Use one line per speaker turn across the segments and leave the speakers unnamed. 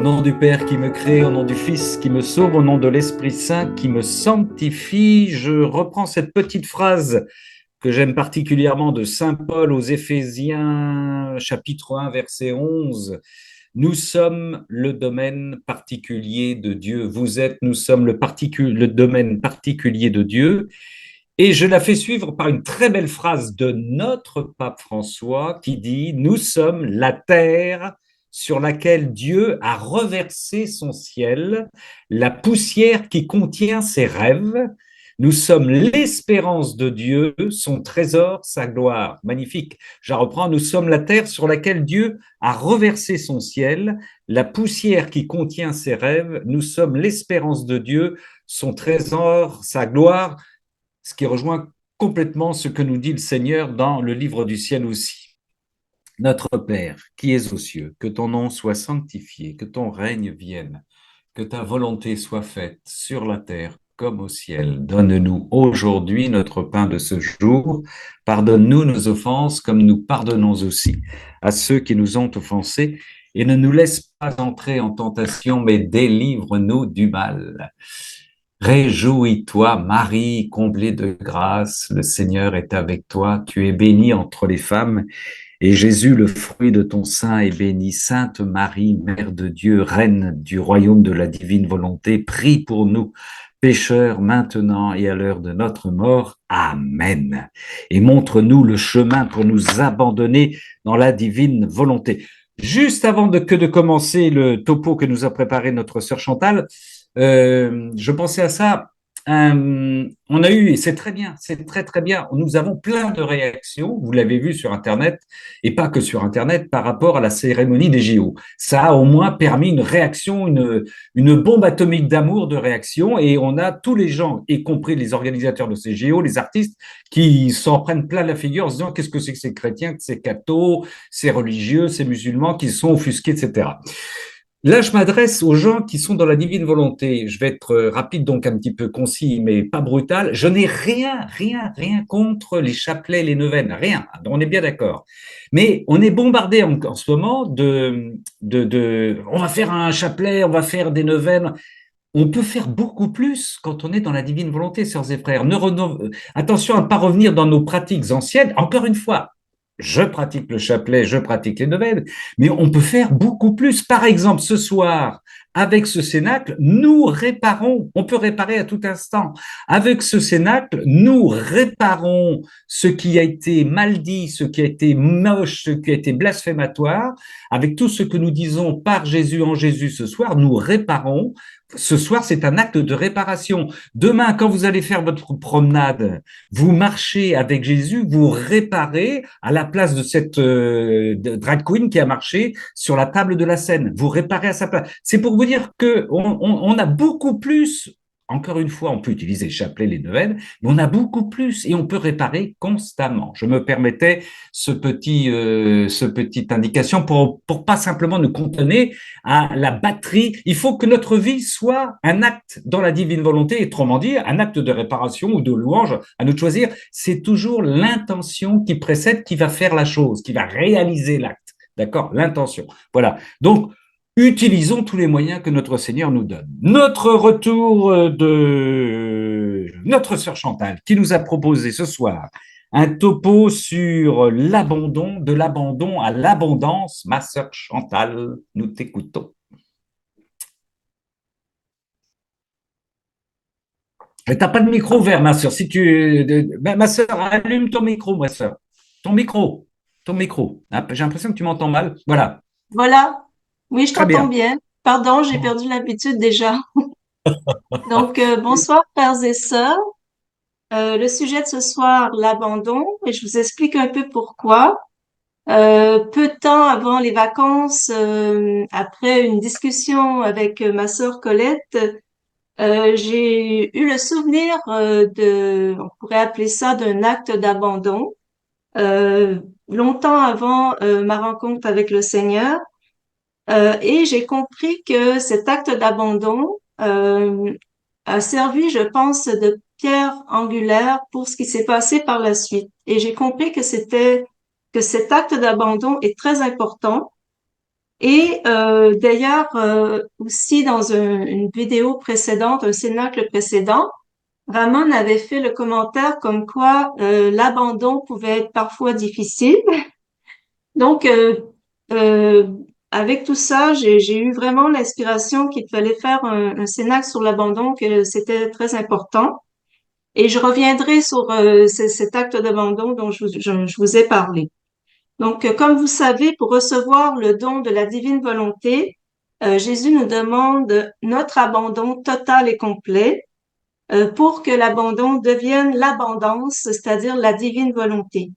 nom du Père qui me crée, au nom du Fils qui me sauve, au nom de l'Esprit Saint qui me sanctifie, je reprends cette petite phrase que j'aime particulièrement de Saint Paul aux Éphésiens, chapitre 1, verset 11. Nous sommes le domaine particulier de Dieu. Vous êtes, nous sommes le domaine particulier de Dieu. Et je la fais suivre par une très belle phrase de notre pape François qui dit « Nous sommes la terre sur laquelle Dieu a reversé son ciel, la poussière qui contient ses rêves. Nous sommes l'espérance de Dieu, son trésor, sa gloire. » Magnifique. Je la reprends. Nous sommes la terre sur laquelle Dieu a reversé son ciel, la poussière qui contient ses rêves. Nous sommes l'espérance de Dieu, son trésor, sa gloire. Ce qui rejoint complètement ce que nous dit le Seigneur dans le livre du ciel aussi. Notre Père, qui es aux cieux, que ton nom soit sanctifié, que ton règne vienne, que ta volonté soit faite sur la terre comme au ciel. Donne-nous aujourd'hui notre pain de ce jour. Pardonne-nous nos offenses comme nous pardonnons aussi à ceux qui nous ont offensés. Et ne nous laisse pas entrer en tentation, mais délivre-nous du mal. Réjouis-toi, Marie, comblée de grâce, le Seigneur est avec toi. Tu es bénie entre les femmes, et Jésus, le fruit de ton sein, est béni. Sainte Marie, Mère de Dieu, Reine du royaume de la divine volonté, prie pour nous, pécheurs, maintenant et à l'heure de notre mort. Amen. Et montre-nous le chemin pour nous abandonner dans la divine volonté. Juste avant de commencer le topo que nous a préparé notre sœur Chantal, je pensais à ça. On a eu, et c'est très bien, c'est très très bien, nous avons plein de réactions, vous l'avez vu sur Internet, et pas que sur Internet, par rapport à la cérémonie des JO. Ça a au moins permis une réaction, une bombe atomique d'amour, de réaction, et on a tous les gens, y compris les organisateurs de ces JO, les artistes, qui s'en prennent plein la figure en se disant qu'est-ce que c'est que ces chrétiens, que ces cathos, ces religieux, ces musulmans qui sont offusqués, etc. Là, je m'adresse aux gens qui sont dans la divine volonté. Je vais être rapide, donc un petit peu concis, mais pas brutal. Je n'ai rien contre les chapelets, les neuvaines, rien. On est bien d'accord. Mais on est bombardé en ce moment on va faire un chapelet, on va faire des neuvaines. On peut faire beaucoup plus quand on est dans la divine volonté, sœurs et frères. Attention à ne pas revenir dans nos pratiques anciennes. Encore une fois, je pratique le chapelet, je pratique les neuvaines, mais on peut faire beaucoup plus. Par exemple, ce soir, avec ce cénacle, nous réparons, on peut réparer à tout instant. Avec ce cénacle, nous réparons ce qui a été mal dit, ce qui a été moche, ce qui a été blasphématoire. Avec tout ce que nous disons par Jésus en Jésus ce soir, nous réparons. Ce soir, c'est un acte de réparation. Demain, quand vous allez faire votre promenade, vous marchez avec Jésus, vous réparez à la place de cette drag queen qui a marché sur la table de la scène. Vous réparez à sa place. C'est pour vous dire que on a beaucoup plus. Encore une fois, on peut utiliser le chapelet, les neuvaines, mais on a beaucoup plus et on peut réparer constamment. Je me permettais ce petite indication pour pas simplement nous contenir à la batterie. Il faut que notre vie soit un acte dans la divine volonté, autrement dit, un acte de réparation ou de louange, à nous de choisir. C'est toujours l'intention qui précède, qui va faire la chose, qui va réaliser l'acte. D'accord? L'intention. Voilà. Donc, utilisons tous les moyens que notre Seigneur nous donne. Notre retour de notre sœur Chantal, qui nous a proposé ce soir un topo sur l'abandon, de l'abandon à l'abondance. Ma sœur Chantal, nous t'écoutons. Tu n'as pas de micro ouvert, ma sœur. Si ma sœur, allume ton micro, ma sœur. Ton micro. Ton micro. Ah, j'ai l'impression que tu m'entends mal. Voilà.
Voilà. Oui, je
Très
t'entends
bien.
bien. Pardon, j'ai perdu l'habitude déjà. Donc, bonsoir, frères et sœurs. Le sujet de ce soir, l'abandon, et je vous explique un peu pourquoi. Peu de temps avant les vacances, après une discussion avec ma sœur Colette, j'ai eu le souvenir on pourrait appeler ça d'un acte d'abandon. Longtemps avant ma rencontre avec le Seigneur. Et j'ai compris que cet acte d'abandon a servi, je pense, de pierre angulaire pour ce qui s'est passé par la suite. Et j'ai compris que cet acte d'abandon est très important Et d'ailleurs, aussi dans une vidéo précédente, un cénacle précédent, Ramon avait fait le commentaire comme quoi l'abandon pouvait être parfois difficile. Donc, euh, avec tout ça, j'ai eu vraiment l'inspiration qu'il fallait faire un cénacle sur l'abandon, que c'était très important. Et je reviendrai sur cet acte d'abandon dont je vous ai parlé. Donc, comme vous savez, pour recevoir le don de la divine volonté, Jésus nous demande notre abandon total et complet pour que l'abandon devienne l'abondance, c'est-à-dire la divine volonté.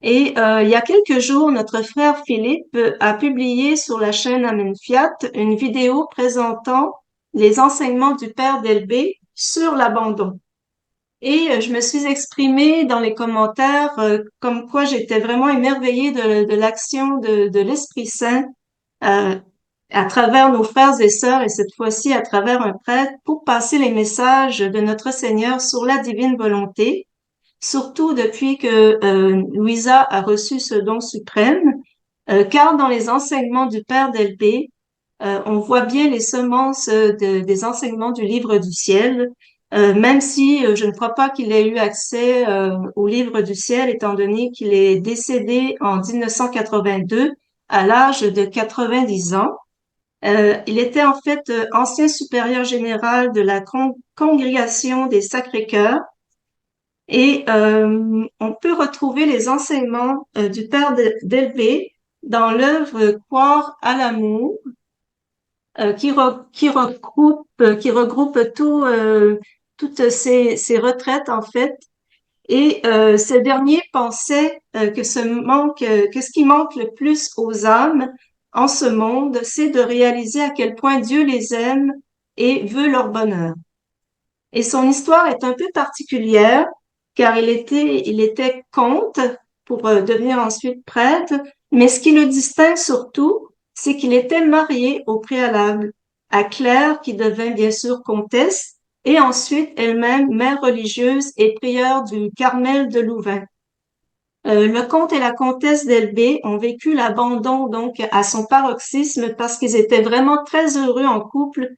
Et il y a quelques jours, notre frère Philippe a publié sur la chaîne Amen Fiat une vidéo présentant les enseignements du Père Delbé sur l'abandon. Et je me suis exprimée dans les commentaires comme quoi j'étais vraiment émerveillée de l'action de l'Esprit Saint euh, à travers nos frères et sœurs, et cette fois-ci à travers un prêtre, pour passer les messages de notre Seigneur sur la divine volonté, surtout depuis que Louisa a reçu ce don suprême, car dans les enseignements du Père Delbé, on voit bien les semences des enseignements du livre du ciel, même si je ne crois pas qu'il ait eu accès au livre du ciel, étant donné qu'il est décédé en 1982 à l'âge de 90 ans. Il était en fait ancien supérieur général de la congrégation des Sacrés-Cœurs et on peut retrouver les enseignements du Père Delbé dans l'œuvre Croire à l'amour, qui regroupe toutes ces retraites en fait. Et ce dernier pensait que ce qui manque le plus aux âmes en ce monde, c'est de réaliser à quel point Dieu les aime et veut leur bonheur. Et son histoire est un peu particulière, car il était comte pour devenir ensuite prêtre, mais ce qui le distingue surtout, c'est qu'il était marié au préalable à Claire, qui devint bien sûr comtesse, et ensuite elle-même mère religieuse et prieure du Carmel de Louvain. Le comte et la comtesse d'Elbé ont vécu l'abandon donc à son paroxysme parce qu'ils étaient vraiment très heureux en couple,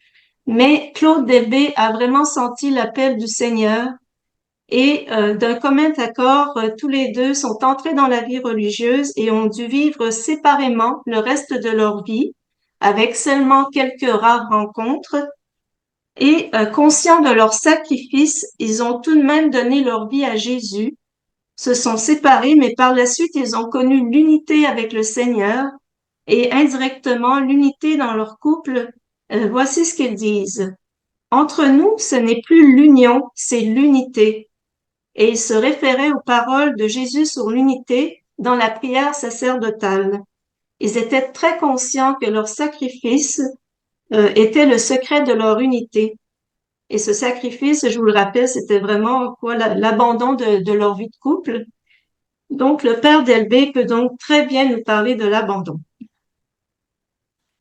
mais Claude d'Elbé a vraiment senti l'appel du Seigneur et d'un commun accord, tous les deux sont entrés dans la vie religieuse et ont dû vivre séparément le reste de leur vie, avec seulement quelques rares rencontres. Et conscients de leur sacrifice, ils ont tout de même donné leur vie à Jésus, se sont séparés, mais par la suite, ils ont connu l'unité avec le Seigneur et indirectement l'unité dans leur couple. Voici ce qu'ils disent. Entre nous, ce n'est plus l'union, c'est l'unité. Et ils se référaient aux paroles de Jésus sur l'unité dans la prière sacerdotale. Ils étaient très conscients que leur sacrifice était le secret de leur unité. Et ce sacrifice, je vous le rappelle, c'était vraiment quoi, l'abandon de leur vie de couple. Donc, le père Delbé peut donc très bien nous parler de l'abandon.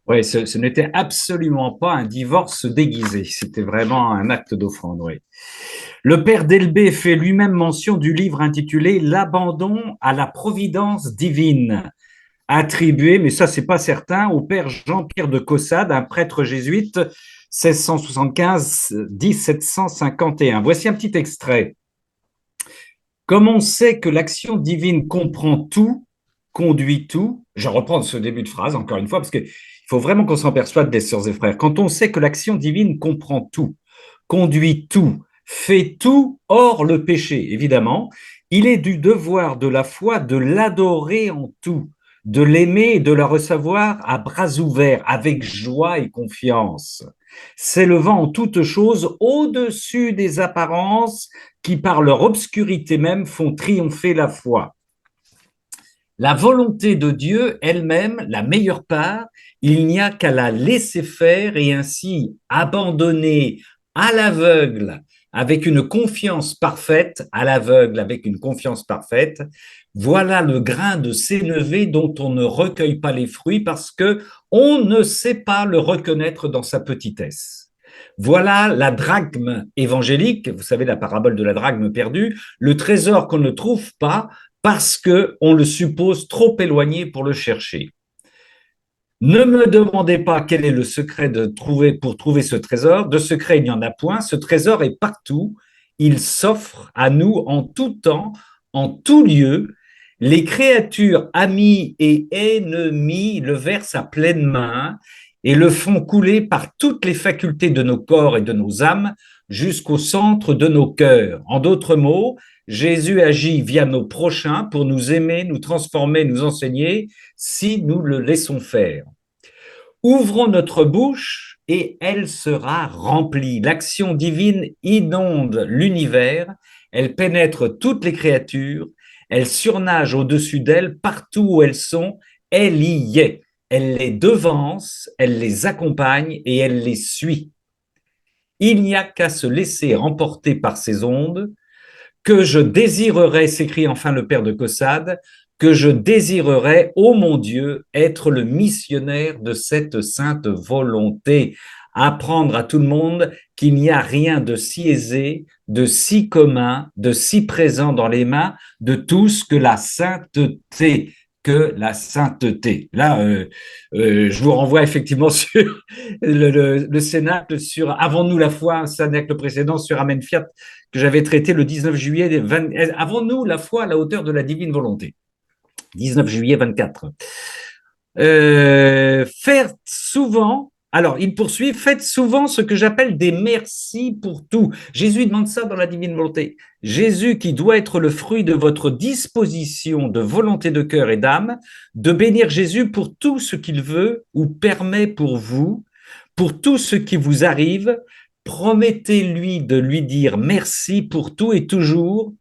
Oui, ce n'était absolument pas un divorce déguisé, c'était vraiment un acte d'offrande, oui. Le père Delbé fait lui-même mention du livre intitulé L'abandon à la providence divine, attribué, mais ça c'est pas certain, au père Jean-Pierre de Caussade, un prêtre jésuite, 1675-1751. Voici un petit extrait. Comme on sait que l'action divine comprend tout, conduit tout, je reprends ce début de phrase encore une fois, parce qu'il faut vraiment qu'on s'en persuade des sœurs et frères. Quand on sait que l'action divine comprend tout, conduit tout, fait tout hors le péché, évidemment, il est du devoir de la foi de l'adorer en tout, de l'aimer et de la recevoir à bras ouverts, avec joie et confiance, s'élevant en toutes choses au-dessus des apparences qui, par leur obscurité même, font triompher la foi. La volonté de Dieu elle-même, la meilleure part, il n'y a qu'à la laisser faire et ainsi abandonner à l'aveugle avec une confiance parfaite, à l'aveugle avec une confiance parfaite. Voilà le grain de sénévé dont on ne recueille pas les fruits parce que on ne sait pas le reconnaître dans sa petitesse. Voilà la drachme évangélique, vous savez la parabole de la drachme perdue, le trésor qu'on ne trouve pas parce qu'on le suppose trop éloigné pour le chercher. Ne me demandez pas quel est le secret pour trouver ce trésor. De secret, il n'y en a point. Ce trésor est partout. Il s'offre à nous en tout temps, en tout lieu. Les créatures, amies et ennemies, le versent à pleine main et le font couler par toutes les facultés de nos corps et de nos âmes jusqu'au centre de nos cœurs. En d'autres mots, Jésus agit via nos prochains pour nous aimer, nous transformer, nous enseigner si nous le laissons faire. Ouvrons notre bouche et elle sera remplie. L'action divine inonde l'univers, elle pénètre toutes les créatures, elle surnage au-dessus d'elles, partout où elles sont, elle y est. Elle les devance, elle les accompagne et elle les suit. Il n'y a qu'à se laisser emporter par ces ondes, que je désirerais, s'écrie enfin le père de Caussade, que je désirerais, ô mon Dieu, être le missionnaire de cette sainte volonté, apprendre à tout le monde qu'il n'y a rien de si aisé, de si commun, de si présent dans les mains de tous que la sainteté. Que la sainteté. Là, je vous renvoie effectivement sur le Cénacle, sur Avons-nous la foi, un Cénacle précédent sur Amen Fiat, que j'avais traité le 19 juillet. Avons-nous la foi à la hauteur de la divine volonté? 19 juillet 24. Faire souvent, alors il poursuit, faites souvent ce que j'appelle des merci pour tout. Jésus demande ça dans la divine volonté. Jésus, qui doit être le fruit de votre disposition de volonté de cœur et d'âme, de bénir Jésus pour tout ce qu'il veut ou permet pour vous, pour tout ce qui vous arrive. Promettez-lui de lui dire merci pour tout et toujours.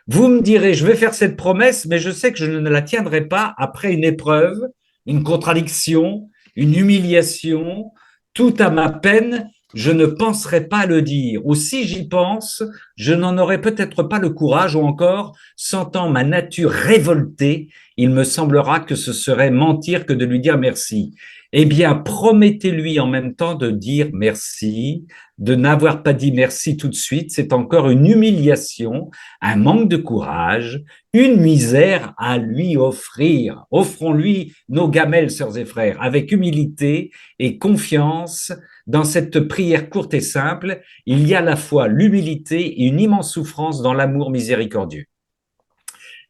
Vous me direz, je vais faire cette promesse, mais je sais que je ne la tiendrai pas après une épreuve, une contradiction, une humiliation, tout à ma peine, je ne penserai pas le dire. Ou si j'y pense, je n'en aurai peut-être pas le courage, ou encore, sentant ma nature révoltée, il me semblera que ce serait mentir que de lui dire merci. Eh bien, promettez-lui en même temps de dire merci, de n'avoir pas dit merci tout de suite, c'est encore une humiliation, un manque de courage, une misère à lui offrir. Offrons-lui nos gamelles, sœurs et frères, avec humilité et confiance. Dans cette prière courte et simple, il y a à la fois l'humilité et une immense souffrance dans l'amour miséricordieux.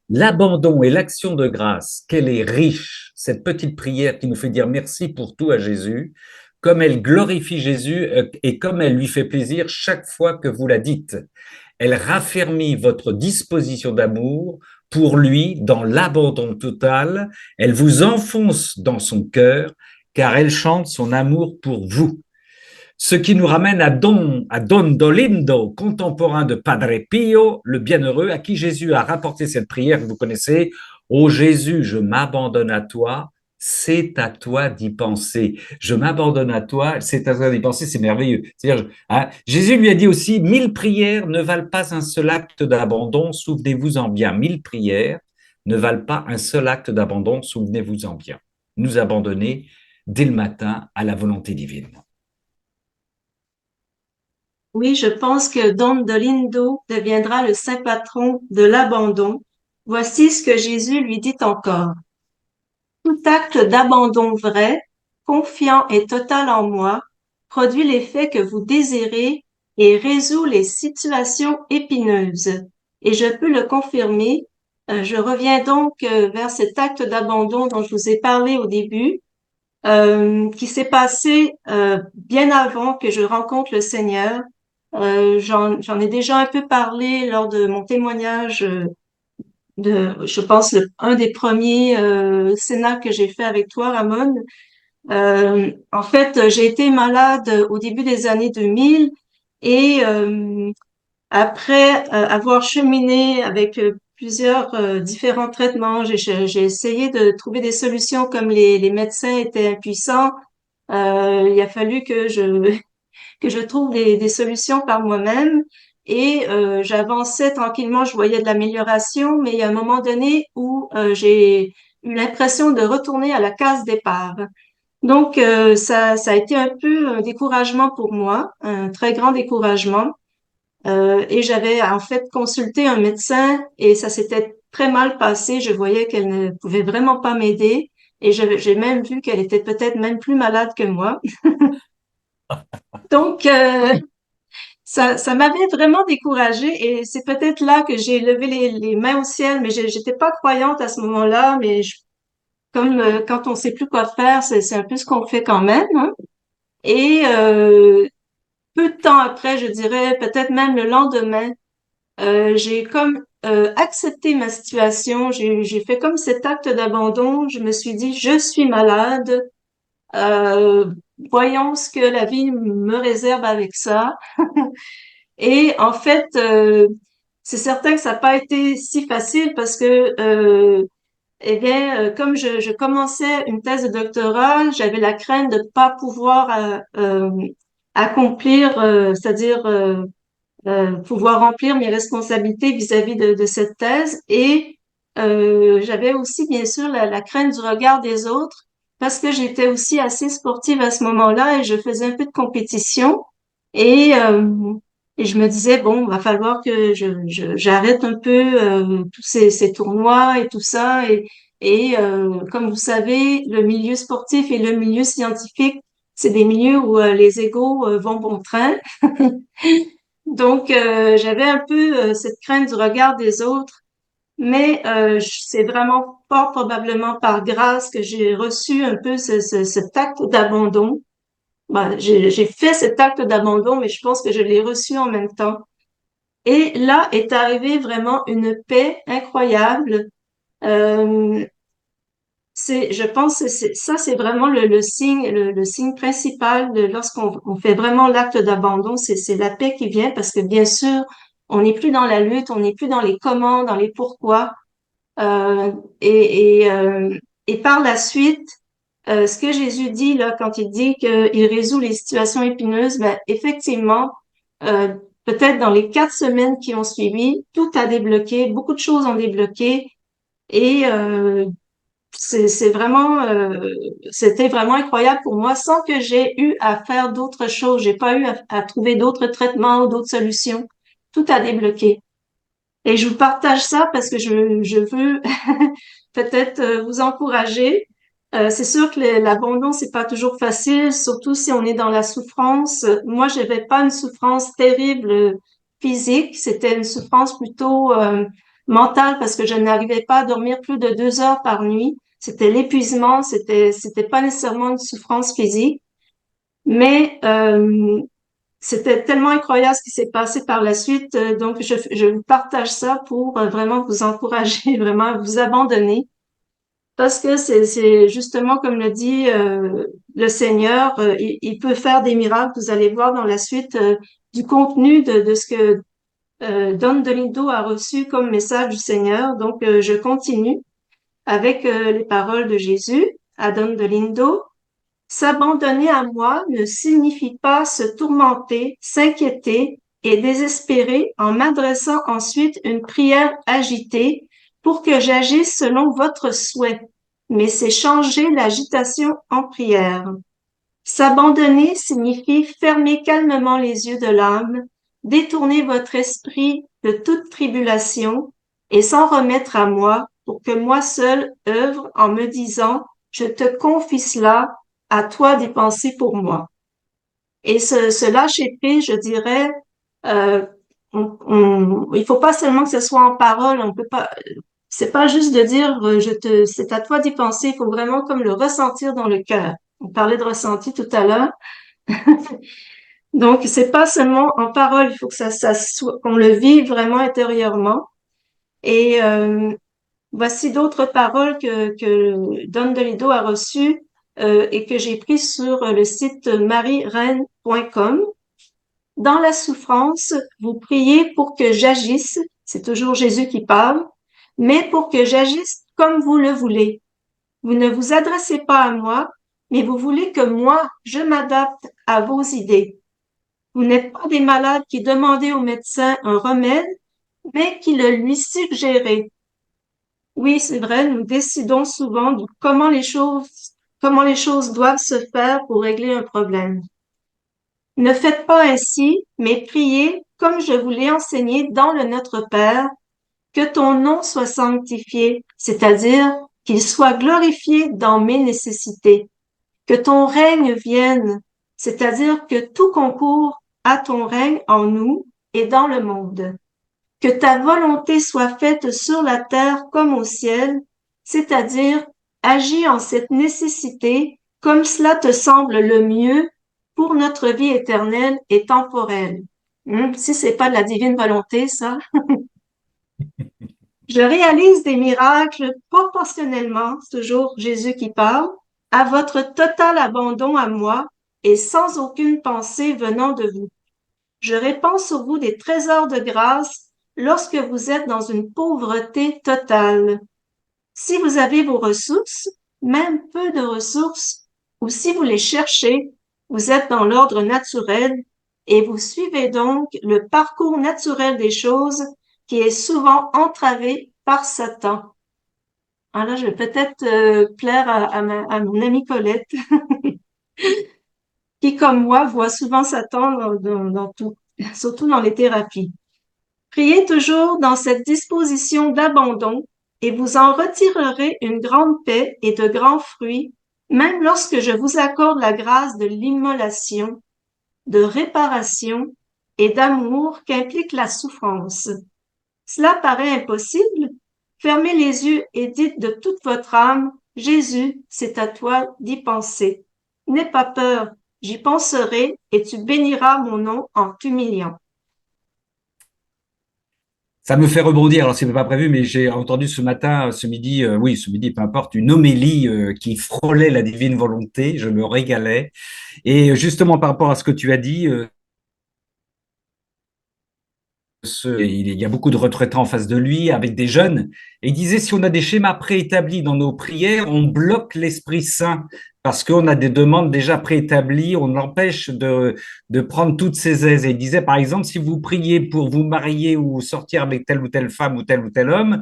L'abandon et l'action de grâce, qu'elle est riche, cette petite prière qui nous fait dire merci pour tout à Jésus, comme elle glorifie Jésus et comme elle lui fait plaisir chaque fois que vous la dites. Elle raffermit votre disposition d'amour pour lui dans l'abandon total. Elle vous enfonce dans son cœur car elle chante son amour pour vous. Ce qui nous ramène à Don Dolindo, contemporain de Padre Pio, le bienheureux, à qui Jésus a rapporté cette prière que vous connaissez. Ô Jésus, je m'abandonne à toi, c'est à toi d'y penser. Je m'abandonne à toi, c'est à toi d'y penser, c'est merveilleux. C'est-à-dire, hein, Jésus lui a dit aussi, 1000 prières ne valent pas un seul acte d'abandon, souvenez-vous-en bien. 1000 prières ne valent pas un seul acte d'abandon, souvenez-vous-en bien. Nous abandonner dès le matin à la volonté divine.
Oui, je pense que Don Dolindo deviendra le saint patron de l'abandon. Voici ce que Jésus lui dit encore. Tout acte d'abandon vrai, confiant et total en moi, produit l'effet que vous désirez et résout les situations épineuses. Et je peux le confirmer. Je reviens donc vers cet acte d'abandon dont je vous ai parlé au début, qui s'est passé bien avant que je rencontre le Seigneur. J'en ai déjà un peu parlé lors de mon témoignage je pense, un des premiers scénars que j'ai fait avec toi, Ramon. En fait, j'ai été malade au début des années 2000 et après avoir cheminé avec plusieurs différents traitements, j'ai essayé de trouver des solutions comme les médecins étaient impuissants. Il a fallu que je trouve des solutions par moi-même. Et j'avançais tranquillement, je voyais de l'amélioration, mais il y a un moment donné où j'ai eu l'impression de retourner à la case départ. Donc, ça a été un peu un découragement pour moi, un très grand découragement. Et j'avais en fait consulté un médecin et ça s'était très mal passé. Je voyais qu'elle ne pouvait vraiment pas m'aider. Et j'ai même vu qu'elle était peut-être même plus malade que moi. Donc, ça m'avait vraiment découragée et c'est peut-être là que j'ai levé les mains au ciel, mais j'étais pas croyante à ce moment-là, mais comme quand on sait plus quoi faire, c'est un peu ce qu'on fait quand même, hein. Et peu de temps après, je dirais peut-être même le lendemain, j'ai comme accepté ma situation, j'ai fait comme cet acte d'abandon, je me suis dit, je suis malade, euh, voyons ce que la vie me réserve avec ça. Et en fait, c'est certain que ça n'a pas été si facile parce que, eh bien, comme je commençais une thèse de doctorat, j'avais la crainte de ne pas pouvoir accomplir, c'est-à-dire pouvoir remplir mes responsabilités vis-à-vis de cette thèse. Et j'avais aussi, bien sûr, la crainte du regard des autres parce que j'étais aussi assez sportive à ce moment-là et je faisais un peu de compétition. Et, euh, et je me disais, bon, va falloir que j'arrête un peu tous ces tournois et tout ça. Et comme vous savez, le milieu sportif et le milieu scientifique, c'est des milieux où les égos vont bon train. Donc, j'avais un peu cette crainte du regard des autres, mais c'est vraiment fort probablement par grâce que j'ai reçu un peu cet acte d'abandon. Ben, j'ai fait cet acte d'abandon, mais je pense que je l'ai reçu en même temps. Et là est arrivée vraiment une paix incroyable. Euh, je pense que ça, c'est vraiment le signe, le signe principal lorsqu'on on fait vraiment l'acte d'abandon, c'est la paix qui vient parce que bien sûr, on n'est plus dans la lutte, on n'est plus dans les comment, dans les pourquoi. Euh, et, et, euh, et par la suite, ce que Jésus dit là, quand il dit qu'il résout les situations épineuses, ben effectivement, euh, peut-être dans les 4 semaines qui ont suivi, tout a débloqué, beaucoup de choses ont débloqué. Et c'est vraiment, c'était vraiment incroyable pour moi, sans que j'ai eu à faire d'autres choses. J'ai pas eu à trouver d'autres traitements ou d'autres solutions. Tout a débloqué. Et je vous partage ça parce que je veux peut-être vous encourager. C'est sûr que l'abandon, c'est pas toujours facile, surtout si on est dans la souffrance. Moi, j'avais pas une souffrance terrible physique, c'était une souffrance plutôt mentale parce que je n'arrivais pas à dormir plus de 2 heures par nuit. C'était l'épuisement, c'était pas nécessairement une souffrance physique, mais c'était tellement incroyable ce qui s'est passé par la suite. Donc, je vous partage ça pour vraiment vous encourager, vraiment à vous abandonner. Parce que c'est justement comme le dit le Seigneur, il peut faire des miracles. Vous allez voir dans la suite du contenu de ce que Don Dolindo a reçu comme message du Seigneur. Donc, je continue avec les paroles de Jésus à Don Dolindo. S'abandonner à moi ne signifie pas se tourmenter, s'inquiéter et désespérer en m'adressant ensuite une prière agitée pour que j'agisse selon votre souhait, mais c'est changer l'agitation en prière. S'abandonner signifie fermer calmement les yeux de l'âme, détourner votre esprit de toute tribulation et s'en remettre à moi pour que moi seul œuvre en me disant, je te confie cela, à toi d'y penser pour moi. Et ce lâcher prise, je dirais, euh, il faut pas seulement que ce soit en parole, on peut pas, c'est pas juste de dire, c'est à toi d'y penser, il faut vraiment comme le ressentir dans le cœur. On parlait de ressenti tout à l'heure. Donc, c'est pas seulement en parole, il faut que ça soit, qu'on le vive vraiment intérieurement. Et voici d'autres paroles que Don Dolido a reçues et que j'ai prises sur le site mariereine.com. Dans la souffrance, vous priez pour que j'agisse, c'est toujours Jésus qui parle, mais pour que j'agisse comme vous le voulez. Vous ne vous adressez pas à moi, mais vous voulez que moi, je m'adapte à vos idées. Vous n'êtes pas des malades qui demandez au médecin un remède, mais qui le lui suggérez. Oui, c'est vrai, nous décidons souvent de comment les choses doivent se faire pour régler un problème. Ne faites pas ainsi, mais priez comme je vous l'ai enseigné dans le Notre Père, que ton nom soit sanctifié, c'est-à-dire qu'il soit glorifié dans mes nécessités, que ton règne vienne, c'est-à-dire que tout concourt à ton règne en nous et dans le monde. Que ta volonté soit faite sur la terre comme au ciel, c'est-à-dire agis en cette nécessité comme cela te semble le mieux pour notre vie éternelle et temporelle. Si c'est pas de la divine volonté, ça. Je réalise des miracles proportionnellement, c'est toujours Jésus qui parle, à votre total abandon à moi et sans aucune pensée venant de vous. Je répands sur vous des trésors de grâce lorsque vous êtes dans une pauvreté totale. Si vous avez vos ressources, même peu de ressources, ou si vous les cherchez, vous êtes dans l'ordre naturel et vous suivez donc le parcours naturel des choses qui est souvent entravé par Satan. Alors là, je vais peut-être plaire à mon amie Colette, qui, comme moi, voit souvent Satan dans tout, surtout dans les thérapies. Priez toujours dans cette disposition d'abandon et vous en retirerez une grande paix et de grands fruits, même lorsque je vous accorde la grâce de l'immolation, de réparation et d'amour qu'implique la souffrance. Cela paraît impossible? Fermez les yeux et dites de toute votre âme, Jésus, c'est à toi d'y penser. N'aie pas peur, j'y penserai et tu béniras mon nom en t'humiliant.
Ça me fait rebondir, alors c'est pas prévu, mais j'ai entendu ce matin, ce midi, oui, ce midi, peu importe, une homélie qui frôlait la divine volonté, je me régalais. Et justement, par rapport à ce que tu as dit, il y a beaucoup de retraités en face de lui, avec des jeunes, et il disait, si on a des schémas préétablis dans nos prières, on bloque l'Esprit Saint, parce qu'on a des demandes déjà préétablies, on l'empêche de prendre toutes ses aises. Et il disait, par exemple, si vous priez pour vous marier ou sortir avec telle ou telle femme ou tel homme,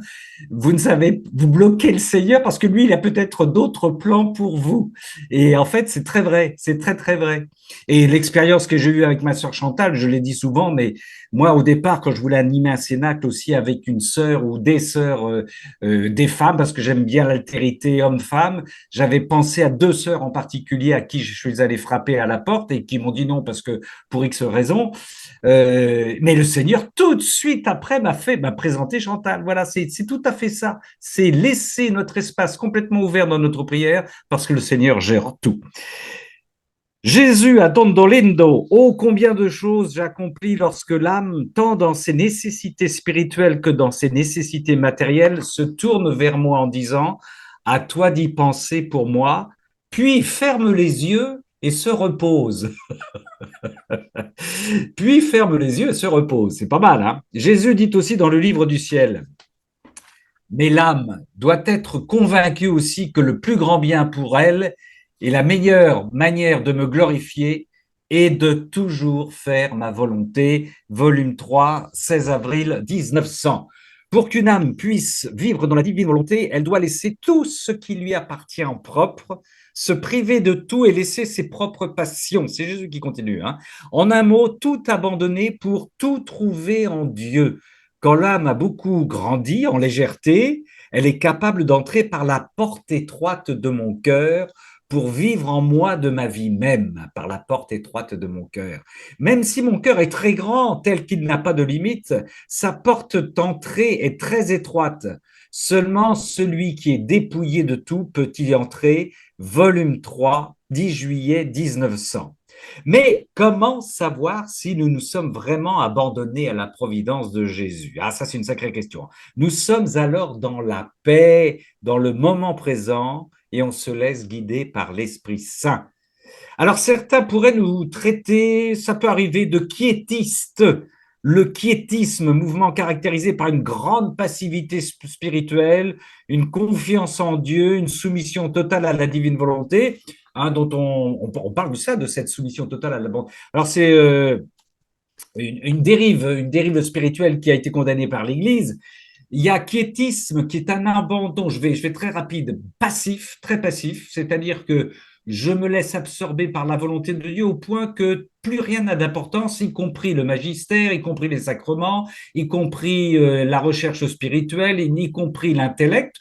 vous ne savez, vous bloquez le Seigneur, parce que lui, il a peut-être d'autres plans pour vous. Et en fait, c'est très vrai, c'est très, très vrai. Et l'expérience que j'ai eue avec ma sœur Chantal, je l'ai dit souvent, mais moi, au départ, quand je voulais animer un cénacle aussi avec une sœur ou des sœurs, des femmes, parce que j'aime bien l'altérité homme-femme, j'avais pensé à deux sœurs en particulier à qui je suis allé frapper à la porte et qui m'ont dit non parce que pour X raisons. Mais le Seigneur, tout de suite après, m'a présenté Chantal. Voilà, c'est tout à fait ça. C'est laisser notre espace complètement ouvert dans notre prière parce que le Seigneur gère tout. Jésus adondolendo, oh combien de choses j'accomplis lorsque l'âme, tant dans ses nécessités spirituelles que dans ses nécessités matérielles, se tourne vers moi en disant, à toi d'y penser pour moi, puis ferme les yeux et se repose. Puis ferme les yeux et se repose. C'est pas mal, hein? Jésus dit aussi dans le livre du ciel, mais l'âme doit être convaincue aussi que le plus grand bien pour elle et la meilleure manière de me glorifier est de toujours faire ma volonté. Volume 3, 16 avril 1900. Pour qu'une âme puisse vivre dans la divine volonté, elle doit laisser tout ce qui lui appartient en propre, se priver de tout et laisser ses propres passions. C'est Jésus qui continue, hein. En un mot, tout abandonner pour tout trouver en Dieu. Quand l'âme a beaucoup grandi en légèreté, elle est capable d'entrer par la porte étroite de mon cœur pour vivre en moi de ma vie même, par la porte étroite de mon cœur. Même si mon cœur est très grand, tel qu'il n'a pas de limite, sa porte d'entrée est très étroite. Seulement celui qui est dépouillé de tout peut y entrer. Volume 3, 10 juillet 1900. Mais comment savoir si nous nous sommes vraiment abandonnés à la providence de Jésus? Ah, ça, c'est une sacrée question. Nous sommes alors dans la paix, dans le moment présent, et on se laisse guider par l'Esprit Saint. Alors, certains pourraient nous traiter, ça peut arriver, de quiétistes. Le quiétisme, mouvement caractérisé par une grande passivité spirituelle, une confiance en Dieu, une soumission totale à la divine volonté, hein, dont on parle de ça, de cette soumission totale à la volonté. Alors, c'est une dérive spirituelle qui a été condamnée par l'Église. Il y a quiétisme qui est un abandon, je vais très rapide, passif, très passif, c'est-à-dire que je me laisse absorber par la volonté de Dieu au point que plus rien n'a d'importance, y compris le magistère, y compris les sacrements, y compris la recherche spirituelle, y compris l'intellect.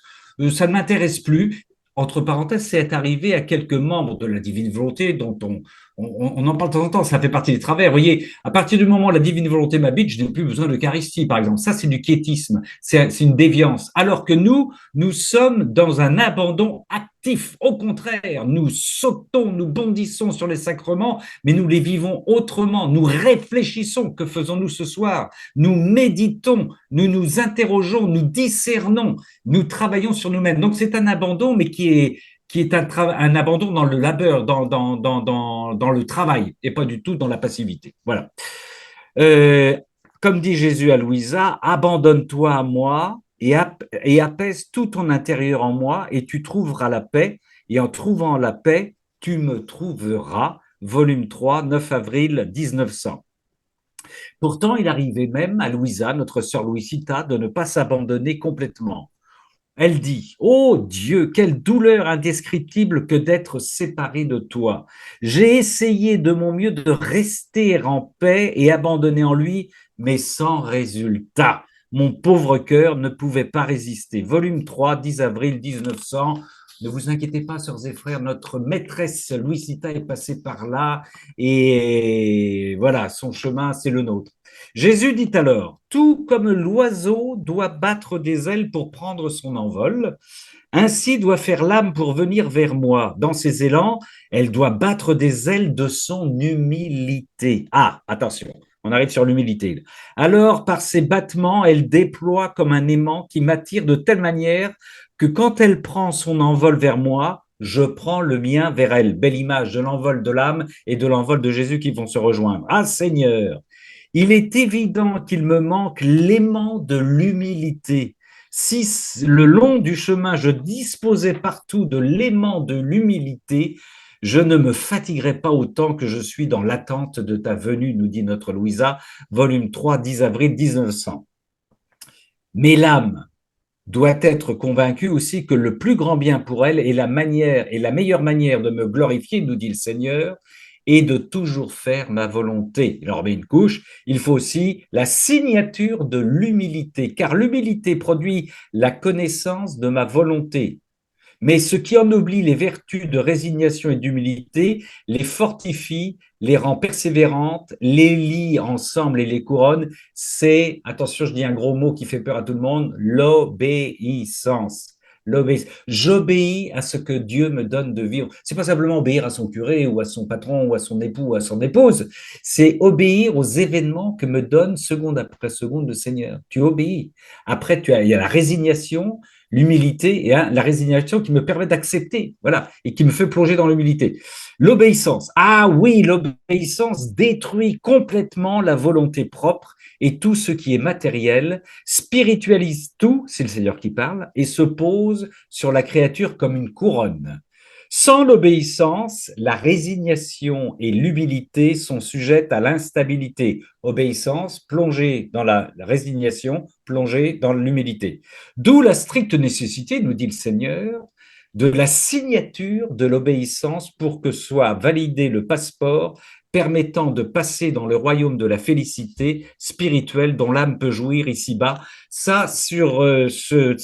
ça ne m'intéresse plus. Entre parenthèses, c'est arrivé à quelques membres de la divine volonté dont on en parle de temps en temps, ça fait partie des travers. Vous voyez, à partir du moment où la divine volonté m'habite, je n'ai plus besoin d'Eucharistie, par exemple. Ça, c'est du quiétisme, c'est une déviance. Alors que nous sommes dans un abandon actif. Au contraire, nous sautons, nous bondissons sur les sacrements, mais nous les vivons autrement. Nous réfléchissons. Que faisons-nous ce soir? Nous méditons, nous nous interrogeons, nous discernons, nous travaillons sur nous-mêmes. Donc c'est un abandon, mais qui est un abandon dans le labeur, dans le travail, et pas du tout dans la passivité. Voilà. Euh, Comme dit Jésus à Louisa, abandonne-toi à moi et apaise tout ton intérieur en moi, et tu trouveras la paix. Et en trouvant la paix, tu me trouveras. Volume 3, 9 avril 1900. Pourtant, il arrivait même à Louisa, notre sœur Louisita, de ne pas s'abandonner complètement. Elle dit, ô Dieu, quelle douleur indescriptible que d'être séparée de toi. J'ai essayé de mon mieux de rester en paix et abandonné en lui, mais sans résultat. Mon pauvre cœur ne pouvait pas résister. Volume 3, 10 avril 1900. Ne vous inquiétez pas, sœurs et frères, notre maîtresse Louisita est passée par là et voilà, son chemin, c'est le nôtre. Jésus dit alors, tout comme l'oiseau doit battre des ailes pour prendre son envol, ainsi doit faire l'âme pour venir vers moi. Dans ses élans, elle doit battre des ailes de son humilité. Ah, attention, on arrive sur l'humilité. Alors, par ses battements, elle déploie comme un aimant qui m'attire de telle manière que quand elle prend son envol vers moi, je prends le mien vers elle. Belle image de l'envol de l'âme et de l'envol de Jésus qui vont se rejoindre. Ah Seigneur, il est évident qu'il me manque l'aimant de l'humilité. Si le long du chemin, je disposais partout de l'aimant de l'humilité, je ne me fatiguerais pas autant que je suis dans l'attente de ta venue, nous dit notre Louisa, volume 3, 10 avril 1900. Mais l'âme doit être convaincue aussi que le plus grand bien pour elle est la manière et la meilleure manière de me glorifier, nous dit le Seigneur, et de toujours faire ma volonté. Il en remet une couche. Il faut aussi la signature de l'humilité, car l'humilité produit la connaissance de ma volonté. Mais ce qui ennoblit les vertus de résignation et d'humilité les fortifie, les rend persévérantes, les lie ensemble et les couronne, c'est, attention, je dis un gros mot qui fait peur à tout le monde, l'obéissance. J'obéis à ce que Dieu me donne de vivre. C'est pas simplement obéir à son curé ou à son patron ou à son époux ou à son épouse. C'est obéir aux événements que me donne seconde après seconde le Seigneur. Tu obéis. Après, il y a la résignation, l'humilité et la résignation qui me permet d'accepter, voilà, et qui me fait plonger dans l'humilité. L'obéissance. Ah oui, l'obéissance détruit complètement la volonté propre et tout ce qui est matériel, spiritualise tout, c'est le Seigneur qui parle, et se pose sur la créature comme une couronne. Sans l'obéissance, la résignation et l'humilité sont sujettes à l'instabilité. Obéissance, plongée dans la résignation, plongée dans l'humilité. D'où la stricte nécessité, nous dit le Seigneur, de la signature de l'obéissance pour que soit validé le passeport permettant de passer dans le royaume de la félicité spirituelle dont l'âme peut jouir ici-bas. Ça, sur ce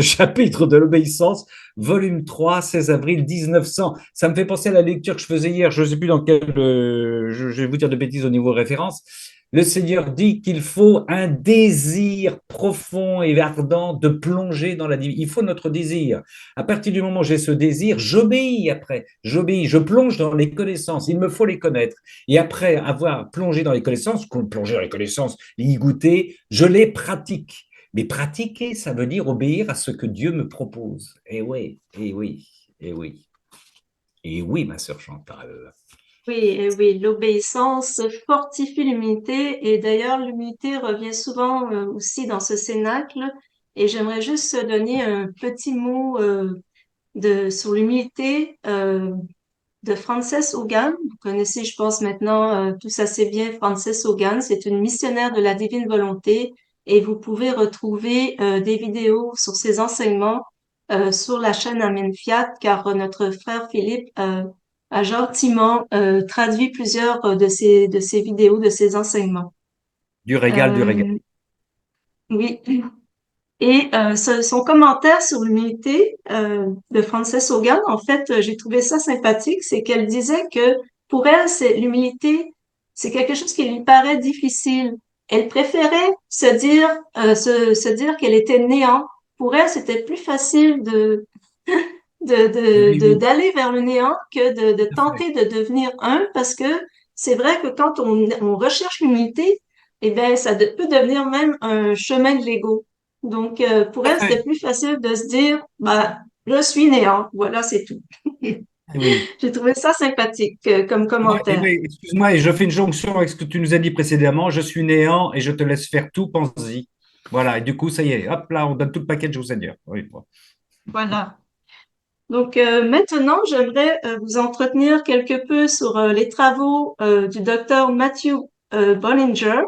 chapitre de l'obéissance, volume 3, 16 avril 1900. Ça me fait penser à la lecture que je faisais hier, je ne sais plus dans quel, je vais vous dire de bêtises au niveau référence. Le Seigneur dit qu'il faut un désir profond et ardent de plonger dans la divinité. Il faut notre désir. À partir du moment où j'ai ce désir, j'obéis après. J'obéis, je plonge dans les connaissances. Il me faut les connaître. Et après avoir plongé dans les connaissances, plonger dans les connaissances, y goûter, je les pratique. Mais pratiquer, ça veut dire obéir à ce que Dieu me propose. Et oui, et oui, et oui. Et oui, ma sœur Chantal.
Oui, oui, l'obéissance fortifie l'humilité et d'ailleurs l'humilité revient souvent aussi dans ce cénacle et j'aimerais juste donner un petit mot sur l'humilité de Frances Hogan. Vous connaissez, je pense maintenant tous assez bien Frances Hogan. C'est une missionnaire de la divine volonté et vous pouvez retrouver des vidéos sur ses enseignements sur la chaîne Amen Fiat car notre frère Philippe a gentiment traduit plusieurs de ses vidéos, de ses enseignements.
Du régal, du régal.
Euh, oui. Et son commentaire sur l'humilité de Frances Hogan, en fait, j'ai trouvé ça sympathique, c'est qu'elle disait que pour elle, c'est l'humilité, c'est quelque chose qui lui paraît difficile. Elle préférait se dire qu'elle était néant. Pour elle, c'était plus facile
Oui, oui,
d'aller vers le néant que de
tout à fait.
tenter de devenir un, parce que c'est vrai que quand on recherche l'humilité, eh ben, peut devenir même un chemin de l'ego. Donc, pour
Tout à
elle, c'était
fait.
plus facile de se dire, bah, je suis néant. Voilà, c'est tout.
Oui.
J'ai trouvé ça sympathique, comme
Ouais, et
commentaire.
oui, excuse-moi, et je fais une jonction avec ce que tu nous as dit précédemment. Je suis néant et je te laisse faire tout, pense-y. Voilà, et du coup, ça y est, hop là, on donne tout le package au Seigneur. Oui, bon.
Voilà. Donc, maintenant, j'aimerais vous entretenir quelque peu sur les travaux du docteur Matthew Bollinger.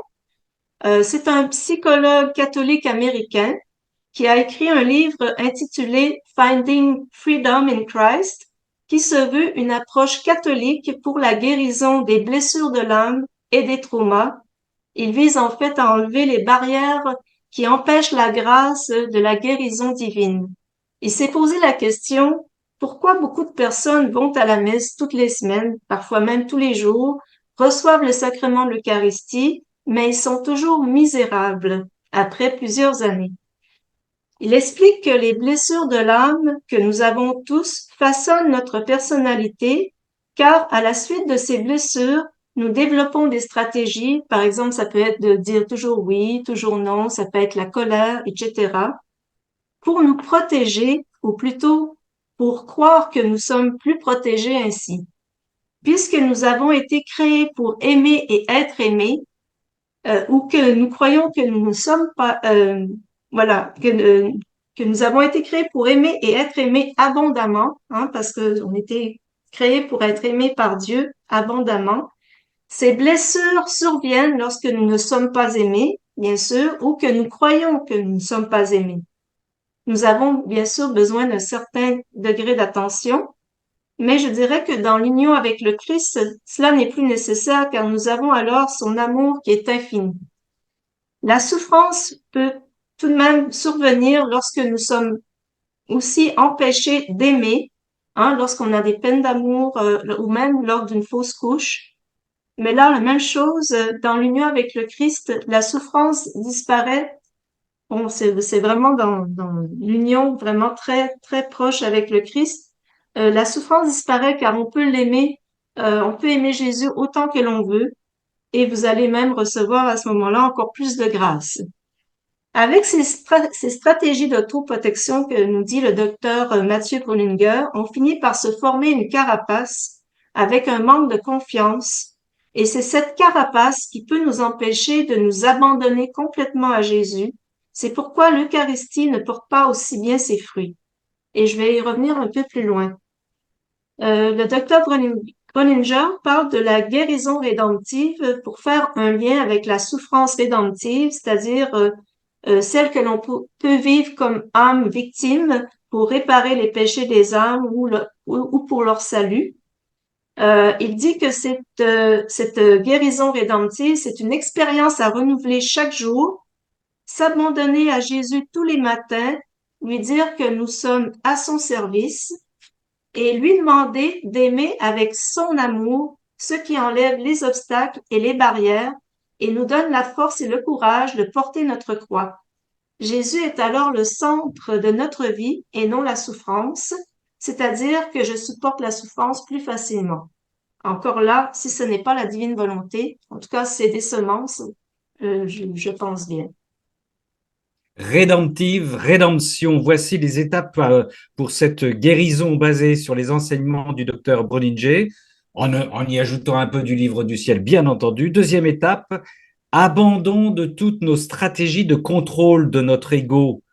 C'est un psychologue catholique américain qui a écrit un livre intitulé Finding Freedom in Christ, qui se veut une approche catholique pour la guérison des blessures de l'âme et des traumas. Il vise en fait à enlever les barrières qui empêchent la grâce de la guérison divine. Il s'est posé la question, pourquoi beaucoup de personnes vont à la messe toutes les semaines, parfois même tous les jours, reçoivent le sacrement de l'Eucharistie, mais ils sont toujours misérables après plusieurs années. Il explique que les blessures de l'âme que nous avons tous façonnent notre personnalité, car à la suite de ces blessures, nous développons des stratégies. Par exemple, ça peut être de dire toujours oui, toujours non, ça peut être la colère, etc., pour nous protéger, ou plutôt pour croire que nous sommes plus protégés ainsi. Puisque nous avons été créés pour aimer et être aimés, ou que nous croyons que nous ne sommes pas, voilà, que nous avons été créés pour aimer et être aimés abondamment, hein, parce que on était créés pour être aimés par Dieu abondamment. Ces blessures surviennent lorsque nous ne sommes pas aimés, bien sûr, ou que nous croyons que nous ne sommes pas aimés. Nous avons bien sûr besoin d'un certain degré d'attention, mais je dirais que dans l'union avec le Christ, cela n'est plus nécessaire car nous avons alors son amour qui est infini. La souffrance peut tout de même survenir lorsque nous sommes aussi empêchés d'aimer, hein, lorsqu'on a des peines d'amour ou même lors d'une fausse couche. Mais là, la même chose, dans l'union avec le Christ, la souffrance disparaît. Bon, c'est vraiment dans l'union vraiment très, très proche avec le Christ. La souffrance disparaît car on peut l'aimer, on peut aimer Jésus autant que l'on veut et vous allez même recevoir à ce moment-là encore plus de grâce. Avec ces stratégies d'autoprotection que nous dit le docteur Mathieu Brunninger, on finit par se former une carapace avec un manque de confiance. Et c'est cette carapace qui peut nous empêcher de nous abandonner complètement à Jésus. C'est pourquoi l'Eucharistie ne porte pas aussi bien ses fruits. Et je vais y revenir un peu plus loin. Le docteur Groninger parle de la guérison rédemptive pour faire un lien avec la souffrance rédemptive, c'est-à-dire celle que l'on peut vivre comme âme victime pour réparer les péchés des âmes ou pour leur salut. Il dit que cette guérison rédemptive, c'est une expérience à renouveler chaque jour, s'abandonner à Jésus tous les matins, lui dire que nous sommes à son service et lui demander d'aimer avec son amour ce qui enlève les obstacles et les barrières et nous donne la force et le courage de porter notre croix. Jésus est alors le centre de notre vie et non la souffrance, c'est-à-dire que je supporte la souffrance plus facilement. Encore là, si ce n'est pas la divine volonté, en tout cas, c'est des semences, je pense bien.
Rédemptive, rédemption, voici les étapes pour cette guérison basée sur les enseignements du docteur Breuninger, en y ajoutant un peu du livre du ciel, bien entendu. Deuxième étape, abandon de toutes nos stratégies de contrôle de notre ego.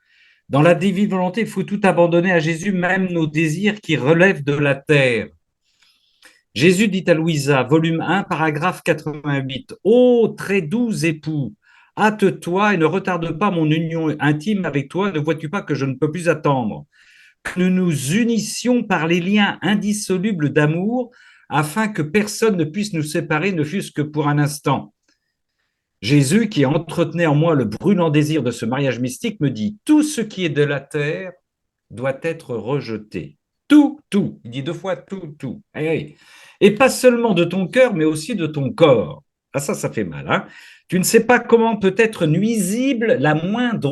Dans la divine volonté, il faut tout abandonner à Jésus, même nos désirs qui relèvent de la terre. Jésus dit à Louisa, volume 1, paragraphe 88, ô très doux époux, hâte-toi et ne retarde pas mon union intime avec toi, ne vois-tu pas que je ne peux plus attendre? Que nous nous unissions par les liens indissolubles d'amour, afin que personne ne puisse nous séparer, ne fût-ce que pour un instant. Jésus, qui entretenait en moi le brûlant désir de ce mariage mystique, me dit, tout ce qui est de la terre doit être rejeté. Tout, tout. Il dit deux fois tout, tout. Et pas seulement de ton cœur, mais aussi de ton corps. Ah, ça fait mal. Hein. Tu ne sais pas comment peut être nuisible la moindre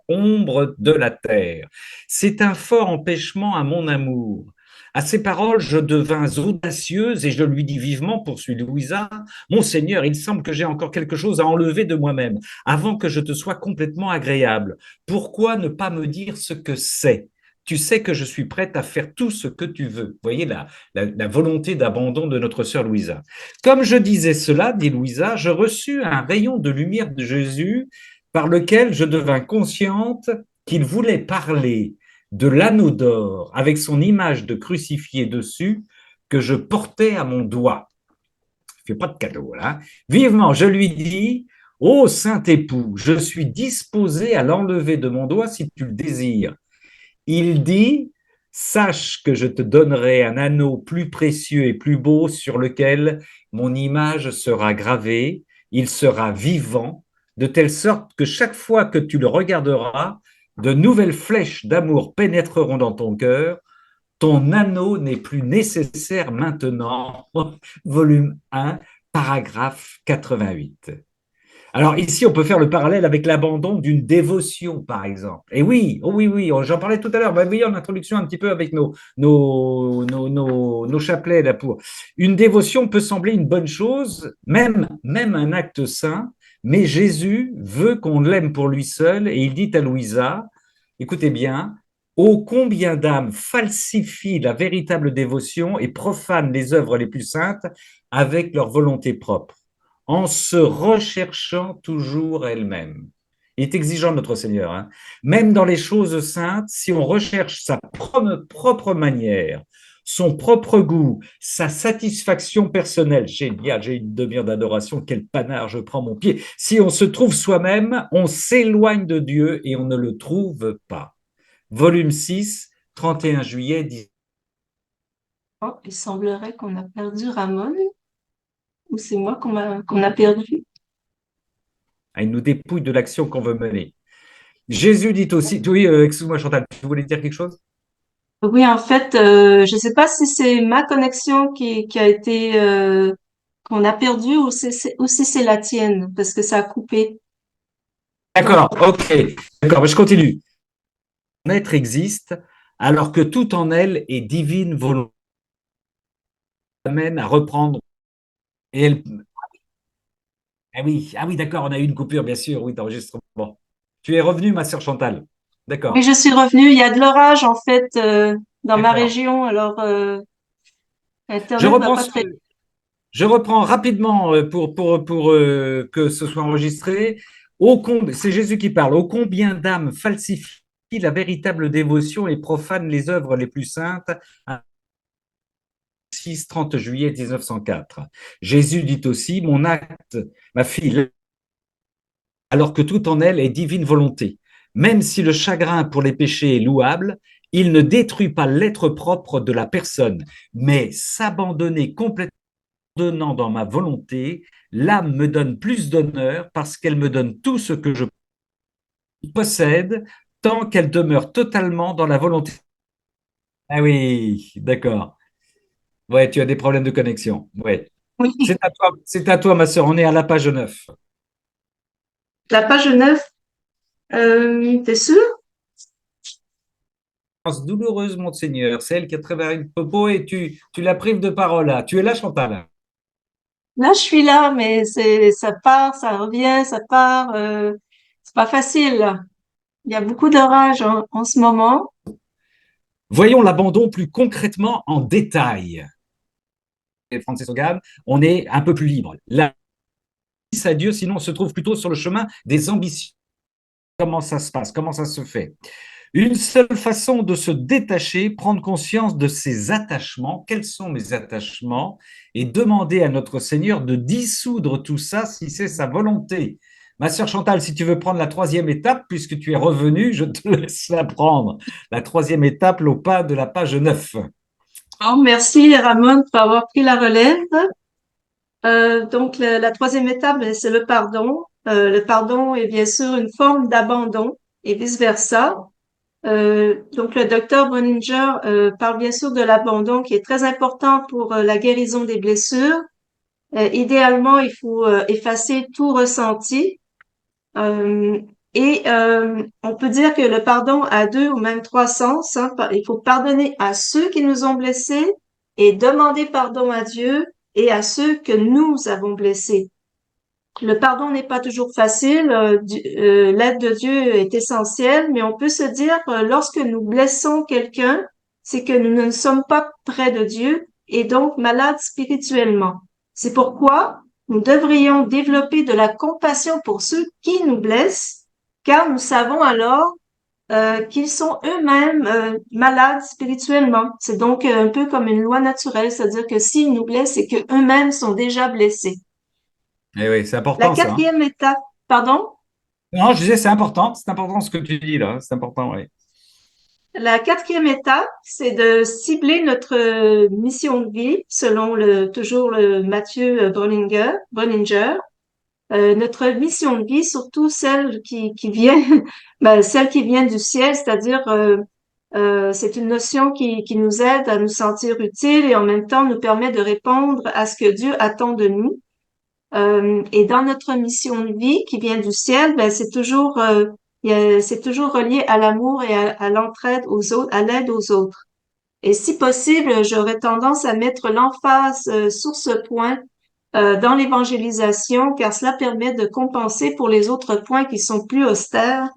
ombre de la terre. C'est un fort empêchement à mon amour. À ces paroles, je devins audacieuse et je lui dis vivement, poursuit Louisa, mon Seigneur, il semble que j'ai encore quelque chose à enlever de moi-même avant que je te sois complètement agréable. Pourquoi ne pas me dire ce que c'est? Tu sais que je suis prête à faire tout ce que tu veux. Vous voyez la volonté d'abandon de notre sœur Louisa. Comme je disais cela, dit Louisa, je reçus un rayon de lumière de Jésus par lequel je devins consciente qu'il voulait parler de l'anneau d'or avec son image de crucifié dessus que je portais à mon doigt. Je ne fais pas de cadeau là. Vivement, je lui dis, ô saint époux, je suis disposé à l'enlever de mon doigt si tu le désires. Il dit, sache que je te donnerai un anneau plus précieux et plus beau sur lequel mon image sera gravée, il sera vivant, de telle sorte que chaque fois que tu le regarderas, de nouvelles flèches d'amour pénétreront dans ton cœur. Ton anneau n'est plus nécessaire maintenant. Volume 1, paragraphe 88. Alors ici, on peut faire le parallèle avec l'abandon d'une dévotion, par exemple. Et oui, oh oui, oui, j'en parlais tout à l'heure, oui, en introduction un petit peu avec nos chapelets là pour. Une dévotion peut sembler une bonne chose, même un acte saint, mais Jésus veut qu'on l'aime pour lui seul et il dit à Louisa, écoutez bien, ô combien d'âmes falsifient la véritable dévotion et profanent les œuvres les plus saintes avec leur volonté propre en se recherchant toujours elle-même. Il est exigeant, notre Seigneur. Hein. Même dans les choses saintes, si on recherche sa propre manière, son propre goût, sa satisfaction personnelle, génial, j'ai une demi-heure d'adoration, quel panard, je prends mon pied. Si on se trouve soi-même, on s'éloigne de Dieu et on ne le trouve pas. Volume 6, 31 juillet 10.
Oh, il semblerait qu'on a perdu Ramon, ou c'est moi qu'on a perdu.
Il nous dépouille de l'action qu'on veut mener. Jésus dit aussi, oui, excuse-moi Chantal, tu voulais dire quelque chose?
Oui, en fait, je ne sais pas si c'est ma connexion qui a été qu'on a perdu ou si c'est la tienne parce que ça a coupé. Donc,
D'accord, ok, d'accord, je continue. Mon être existe alors que tout en elle est divine volonté, amène à reprendre. Et elle... ah oui, d'accord, on a eu une coupure, bien sûr, oui, d'enregistrement. Tu es revenu, ma sœur Chantal.
oui,
D'accord,
je suis revenue. Il y a de l'orage en fait dans ma
d'accord.
région, alors
Je
Internet va
reprends,
pas très.
je reprends rapidement pour que ce soit enregistré. C'est Jésus qui parle. Ô combien d'âmes falsifient la véritable dévotion et profanent les œuvres les plus saintes 6, 30 juillet 1904. Jésus dit aussi, mon acte, ma fille, alors que tout en elle est divine volonté. Même si le chagrin pour les péchés est louable, il ne détruit pas l'être propre de la personne, mais s'abandonner complètement dans ma volonté, l'âme me donne plus d'honneur parce qu'elle me donne tout ce que je possède tant qu'elle demeure totalement dans la volonté. Ah oui, d'accord. Ouais, tu as des problèmes de connexion. Ouais.
Oui,
C'est à toi, ma sœur. On est à la page 9.
la page 9. T'es sûr?
Douloureuse, Monseigneur, c'est elle qui a travaillé le propos et tu la prives de parole là. Tu es là, Chantal.
Là, je suis là, mais ça part, ça revient, ça part. C'est pas facile, là. Il y a beaucoup d'orage en ce moment.
Voyons l'abandon plus concrètement en détail. Et Francis Hogan, on est un peu plus libre. La à Dieu, sinon on se trouve plutôt sur le chemin des ambitions. Comment ça se passe? Comment ça se fait? Une seule façon de se détacher, prendre conscience de ses attachements. Quels sont mes attachements? Et demander à notre Seigneur de dissoudre tout ça si c'est sa volonté. Ma sœur Chantal, si tu veux prendre la troisième étape, puisque tu es revenue, je te laisse la prendre. La troisième étape, au pas de la page 9.
Oh, merci, Ramon, pour avoir pris la relève. Donc, la troisième étape, ben, c'est le pardon. Le pardon est bien sûr une forme d'abandon et vice-versa. Donc, le docteur Boninger parle bien sûr de l'abandon qui est très important pour la guérison des blessures. Idéalement, il faut effacer tout ressenti. Euh, on peut dire que le pardon a deux ou même trois sens, hein. Il faut pardonner à ceux qui nous ont blessés et demander pardon à Dieu et à ceux que nous avons blessés. Le pardon n'est pas toujours facile. L'aide de Dieu est essentielle, mais on peut se dire lorsque nous blessons quelqu'un, c'est que nous ne sommes pas près de Dieu et donc malades spirituellement. C'est pourquoi nous devrions développer de la compassion pour ceux qui nous blessent, car nous savons alors qu'ils sont eux-mêmes malades spirituellement. C'est donc un peu comme une loi naturelle, c'est-à-dire que s'ils nous blessent, c'est qu'eux-mêmes sont déjà blessés.
Eh oui, c'est
La
important ça, hein.
quatrième étape, pardon,
Non, je disais, c'est important ce que tu dis là, c'est important, oui.
la quatrième étape, c'est de cibler notre mission de vie selon toujours le Mathieu Breuninger. Notre mission de vie, surtout celle qui vient, ben, celle qui vient du ciel, c'est-à-dire c'est une notion qui nous aide à nous sentir utiles et en même temps nous permet de répondre à ce que Dieu attend de nous. Et dans notre mission de vie qui vient du ciel, ben, c'est toujours relié à l'amour et à l'entraide aux autres, à l'aide aux autres. Et si possible, j'aurais tendance à mettre l'emphase sur ce point dans l'évangélisation, car cela permet de compenser pour les autres points qui sont plus austères,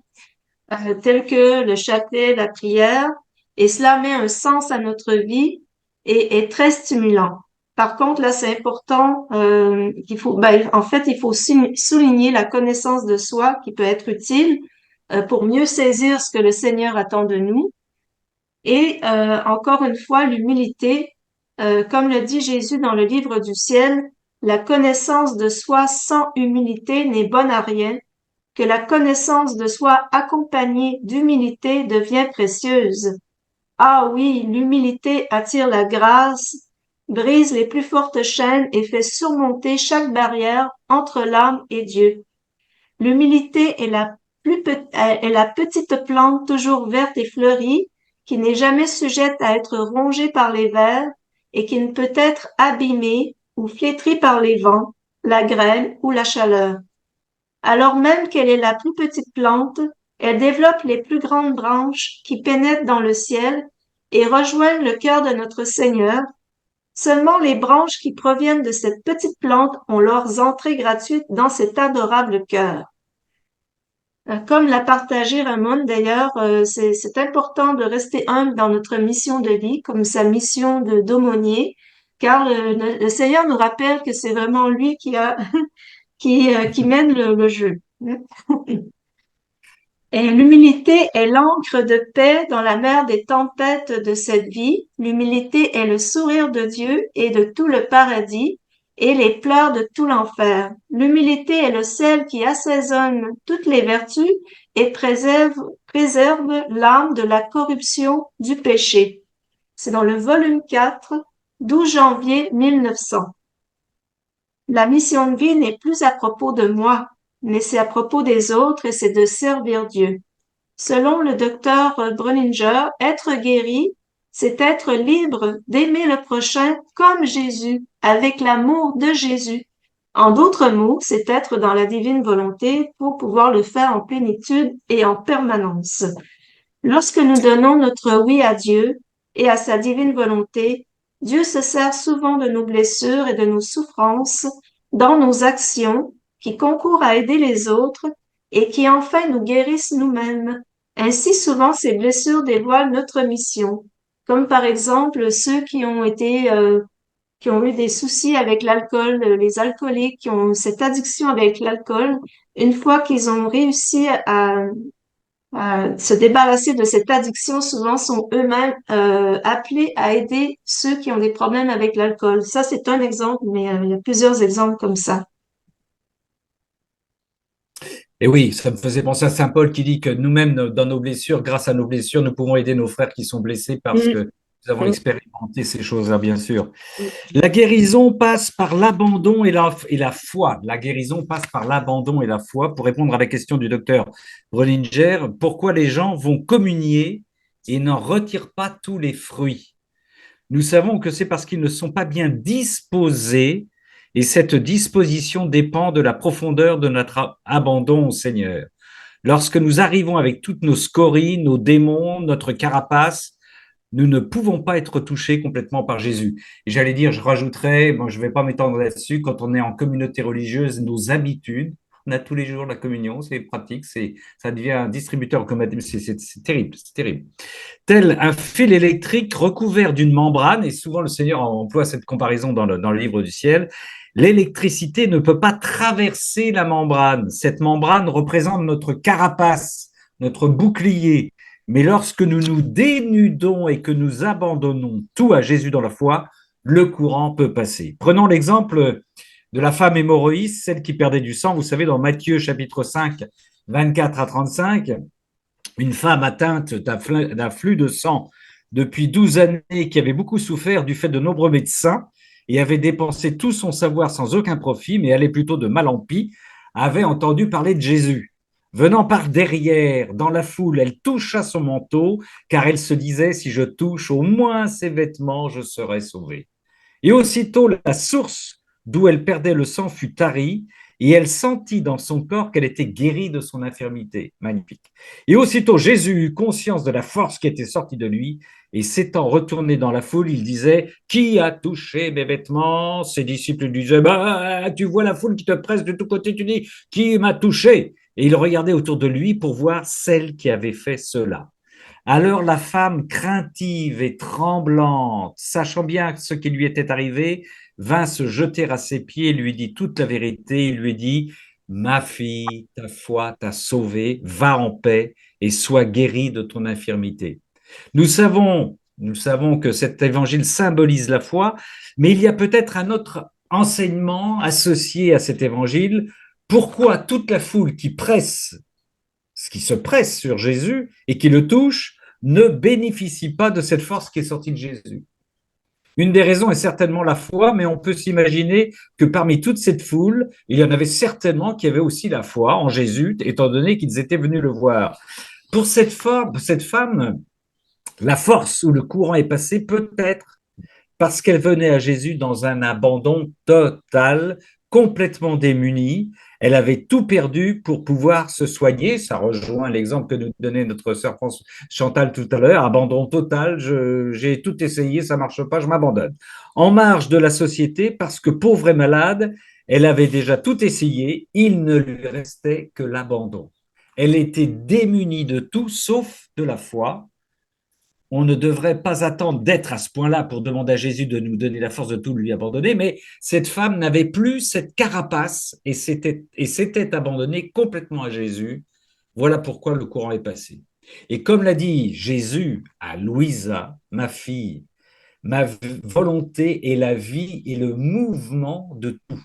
tels que le chapelet, la prière, et cela met un sens à notre vie et est très stimulant. Par contre, là, c'est important en fait, il faut souligner la connaissance de soi qui peut être utile pour mieux saisir ce que le Seigneur attend de nous. Et encore une fois, l'humilité, comme le dit Jésus dans le livre du ciel, la connaissance de soi sans humilité n'est bonne à rien, que la connaissance de soi accompagnée d'humilité devient précieuse. Ah oui, l'humilité attire la grâce, brise les plus fortes chaînes et fait surmonter chaque barrière entre l'âme et Dieu. L'humilité est la petite plante toujours verte et fleurie, qui n'est jamais sujette à être rongée par les vers et qui ne peut être abîmée ou flétrie par les vents, la grêle ou la chaleur. Alors même qu'elle est la plus petite plante, elle développe les plus grandes branches qui pénètrent dans le ciel et rejoignent le cœur de notre Seigneur. Seulement les branches qui proviennent de cette petite plante ont leurs entrées gratuites dans cet adorable cœur. Comme l'a partagé Ramon, d'ailleurs, c'est important de rester humble dans notre mission de vie, comme sa mission de d'aumônier, car le Seigneur nous rappelle que c'est vraiment lui qui mène le jeu. Et l'humilité est l'encre de paix dans la mer des tempêtes de cette vie. L'humilité est le sourire de Dieu et de tout le paradis et les pleurs de tout l'enfer. L'humilité est le sel qui assaisonne toutes les vertus et préserve l'âme de la corruption du péché. C'est dans le volume 4, 12 janvier 1900. La mission de vie n'est plus à propos de moi, mais c'est à propos des autres et c'est de servir Dieu. Selon le docteur Breuninger, être guéri, c'est être libre d'aimer le prochain comme Jésus, avec l'amour de Jésus. En d'autres mots, c'est être dans la divine volonté pour pouvoir le faire en plénitude et en permanence. Lorsque nous donnons notre oui à Dieu et à sa divine volonté, Dieu se sert souvent de nos blessures et de nos souffrances dans nos actions qui concourent à aider les autres et qui enfin nous guérissent nous-mêmes. Ainsi, souvent, ces blessures dévoilent notre mission, comme par exemple ceux qui ont eu des soucis avec l'alcool, les alcooliques qui ont cette addiction avec l'alcool. Une fois qu'ils ont réussi à se débarrasser de cette addiction, souvent sont eux-mêmes appelés à aider ceux qui ont des problèmes avec l'alcool. Ça, c'est un exemple, mais il y a plusieurs exemples comme ça.
Et oui, ça me faisait penser à Saint Paul qui dit que nous-mêmes, dans nos blessures, grâce à nos blessures, nous pouvons aider nos frères qui sont blessés parce
Mm.
que Nous avons expérimenté ces choses-là, bien sûr.
Mm.
La guérison passe par l'abandon et la foi. La guérison passe par l'abandon et la foi. Pour répondre à la question du docteur Breuninger, pourquoi les gens vont communier et n'en retirent pas tous les fruits? Nous savons que c'est parce qu'ils ne sont pas bien disposés et cette disposition dépend de la profondeur de notre abandon au Seigneur. Lorsque nous arrivons avec toutes nos scories, nos démons, notre carapace, nous ne pouvons pas être touchés complètement par Jésus. Et j'allais dire, je rajouterais, bon, je ne vais pas m'étendre là-dessus, quand on est en communauté religieuse, nos habitudes, on a tous les jours la communion, c'est pratique, ça devient un distributeur automatique, c'est terrible, c'est terrible. Tel un fil électrique recouvert d'une membrane, et souvent le Seigneur emploie cette comparaison dans le livre du ciel, l'électricité ne peut pas traverser la membrane. Cette membrane représente notre carapace, notre bouclier. Mais lorsque nous nous dénudons et que nous abandonnons tout à Jésus dans la foi, le courant peut passer. Prenons l'exemple de la femme hémorroïde, celle qui perdait du sang. Vous savez, dans Matthieu chapitre 5, 24 à 35, une femme atteinte d'un flux de sang depuis 12 années, qui avait beaucoup souffert du fait de nombreux médecins et avait dépensé tout son savoir sans aucun profit, mais allait plutôt de mal en pis, avait entendu parler de Jésus. Venant par derrière, dans la foule, elle toucha son manteau, car elle se disait, si je touche au moins ses vêtements, je serai sauvée. Et aussitôt, la source d'où elle perdait le sang fut tarie, et elle sentit dans son corps qu'elle était guérie de son infirmité. Magnifique. Et aussitôt, Jésus eut conscience de la force qui était sortie de lui, et s'étant retourné dans la foule, il disait, qui a touché mes vêtements? Ses disciples lui disaient, bah, tu vois la foule qui te presse de tous côtés, tu dis, qui m'a touché? Et il regardait autour de lui pour voir celle qui avait fait cela. Alors la femme, craintive et tremblante, sachant bien ce qui lui était arrivé, vint se jeter à ses pieds et lui dit toute la vérité. Il lui dit, ma fille, ta foi t'a sauvée, va en paix et sois guérie de ton infirmité. Nous savons que cet évangile symbolise la foi, mais il y a peut-être un autre enseignement associé à cet évangile. Pourquoi toute la foule qui se presse sur Jésus et qui le touche, ne bénéficie pas de cette force qui est sortie de Jésus? Une des raisons est certainement la foi, mais on peut s'imaginer que parmi toute cette foule, il y en avait certainement qui avaient aussi la foi en Jésus, étant donné qu'ils étaient venus le voir. Pour cette femme, la force où le courant est passé peut-être parce qu'elle venait à Jésus dans un abandon total, complètement démunie. Elle avait tout perdu pour pouvoir se soigner. Ça rejoint l'exemple que nous donnait notre sœur Chantal tout à l'heure. Abandon total, j'ai tout essayé, ça ne marche pas, je m'abandonne. En marge de la société, parce que pauvre et malade, elle avait déjà tout essayé, il ne lui restait que l'abandon. Elle était démunie de tout sauf de la foi. On ne devrait pas attendre d'être à ce point-là pour demander à Jésus de nous donner la force de tout lui abandonner, mais cette femme n'avait plus cette carapace et s'était abandonnée complètement à Jésus. Voilà pourquoi le courant est passé. Et comme l'a dit Jésus à Louisa, ma fille, ma volonté est la vie et le mouvement de tout.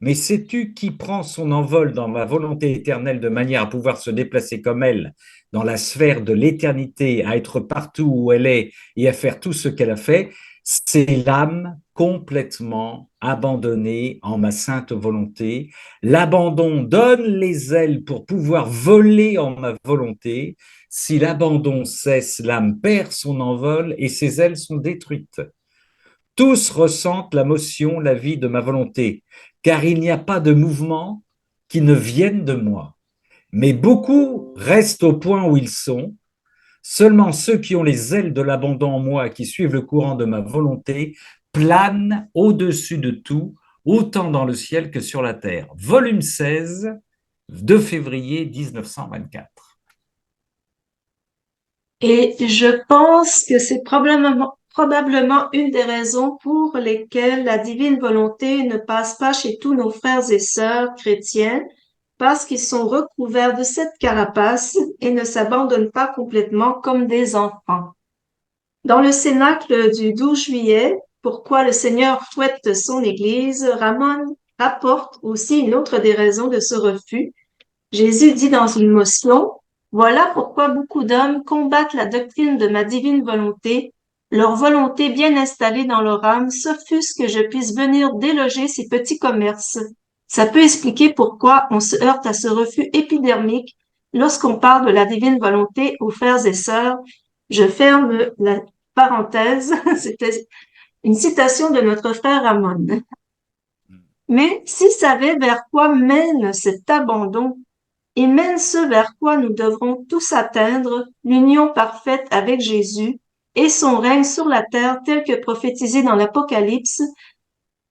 Mais sais-tu qui prend son envol dans ma volonté éternelle de manière à pouvoir se déplacer comme elle dans la sphère de l'éternité, à être partout où elle est et à faire tout ce qu'elle a fait? C'est l'âme complètement abandonnée en ma sainte volonté. L'abandon donne les ailes pour pouvoir voler en ma volonté. Si l'abandon cesse, l'âme perd son envol et ses ailes sont détruites. Tous ressentent la motion, la vie de ma volonté, car il n'y a pas de mouvement qui ne vienne de moi. Mais beaucoup restent au point où ils sont. Seulement ceux qui ont les ailes de l'abandon en moi, qui suivent le courant de ma volonté, planent au-dessus de tout, autant dans le ciel que sur la terre. Volume 16, 2 février 1924.
Et je pense que c'est probablement une des raisons pour lesquelles la divine volonté ne passe pas chez tous nos frères et sœurs chrétiens, parce qu'ils sont recouverts de cette carapace et ne s'abandonnent pas complètement comme des enfants. Dans le cénacle du 12 juillet, Pourquoi le Seigneur fouette son Église, Ramon rapporte aussi une autre des raisons de ce refus. Jésus dit dans une motion, voilà pourquoi beaucoup d'hommes combattent la doctrine de ma divine volonté, leur volonté bien installée dans leur âme, s'offusque que je puisse venir déloger ces petits commerces. Ça peut expliquer pourquoi on se heurte à ce refus épidermique lorsqu'on parle de la divine volonté aux frères et sœurs. Je ferme la parenthèse. C'était une citation de notre frère Ramon. Mais s'ils savaient vers quoi mène cet abandon, et mène ce vers quoi nous devrons tous atteindre, l'union parfaite avec Jésus et son règne sur la terre tel que prophétisé dans l'Apocalypse,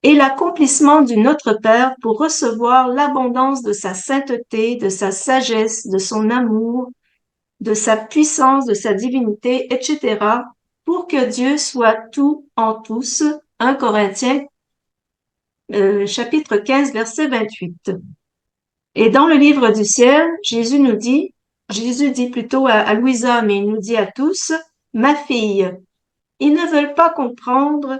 et l'accomplissement du Notre Père pour recevoir l'abondance de sa sainteté, de sa sagesse, de son amour, de sa puissance, de sa divinité, etc., pour que Dieu soit tout en tous. 1 Corinthiens, chapitre 15, verset 28. Et dans le livre du ciel, Jésus dit plutôt à Louisa, mais il nous dit à tous, ma fille, ils ne veulent pas comprendre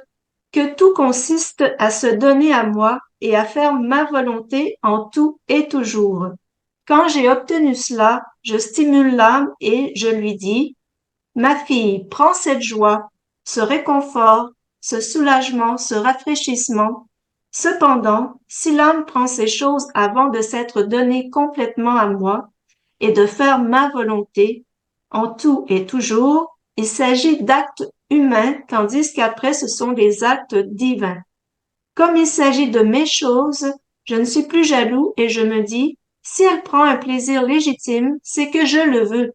que tout consiste à se donner à moi et à faire ma volonté en tout et toujours. Quand j'ai obtenu cela, je stimule l'âme et je lui dis, ma fille, prends cette joie, ce réconfort, ce soulagement, ce rafraîchissement. Cependant, si l'âme prend ces choses avant de s'être donnée complètement à moi et de faire ma volonté, en tout et toujours, il s'agit d'actes humains, tandis qu'après ce sont des actes divins. Comme il s'agit de mes choses, je ne suis plus jaloux et je me dis, si elle prend un plaisir légitime, c'est que je le veux.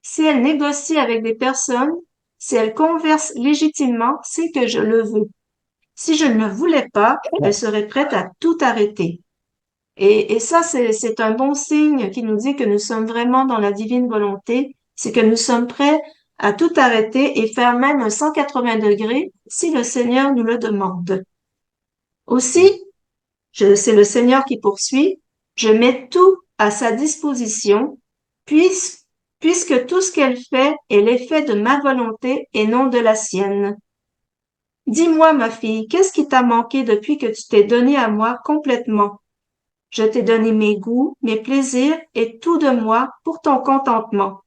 Si elle négocie avec des personnes, si elle converse légitimement, c'est que je le veux. Si je ne le voulais pas, elle serait prête à tout arrêter. Et ça, c'est un bon signe qui nous dit que nous sommes vraiment dans la divine volonté, c'est que nous sommes prêts à tout arrêter et faire même un 180 degrés si le Seigneur nous le demande. Aussi, c'est le Seigneur qui poursuit, je mets tout à sa disposition, puisque tout ce qu'elle fait est l'effet de ma volonté et non de la sienne. Dis-moi, ma fille, qu'est-ce qui t'a manqué depuis que tu t'es donnée à moi complètement? Je t'ai donné mes goûts, mes plaisirs et tout de moi pour ton contentement.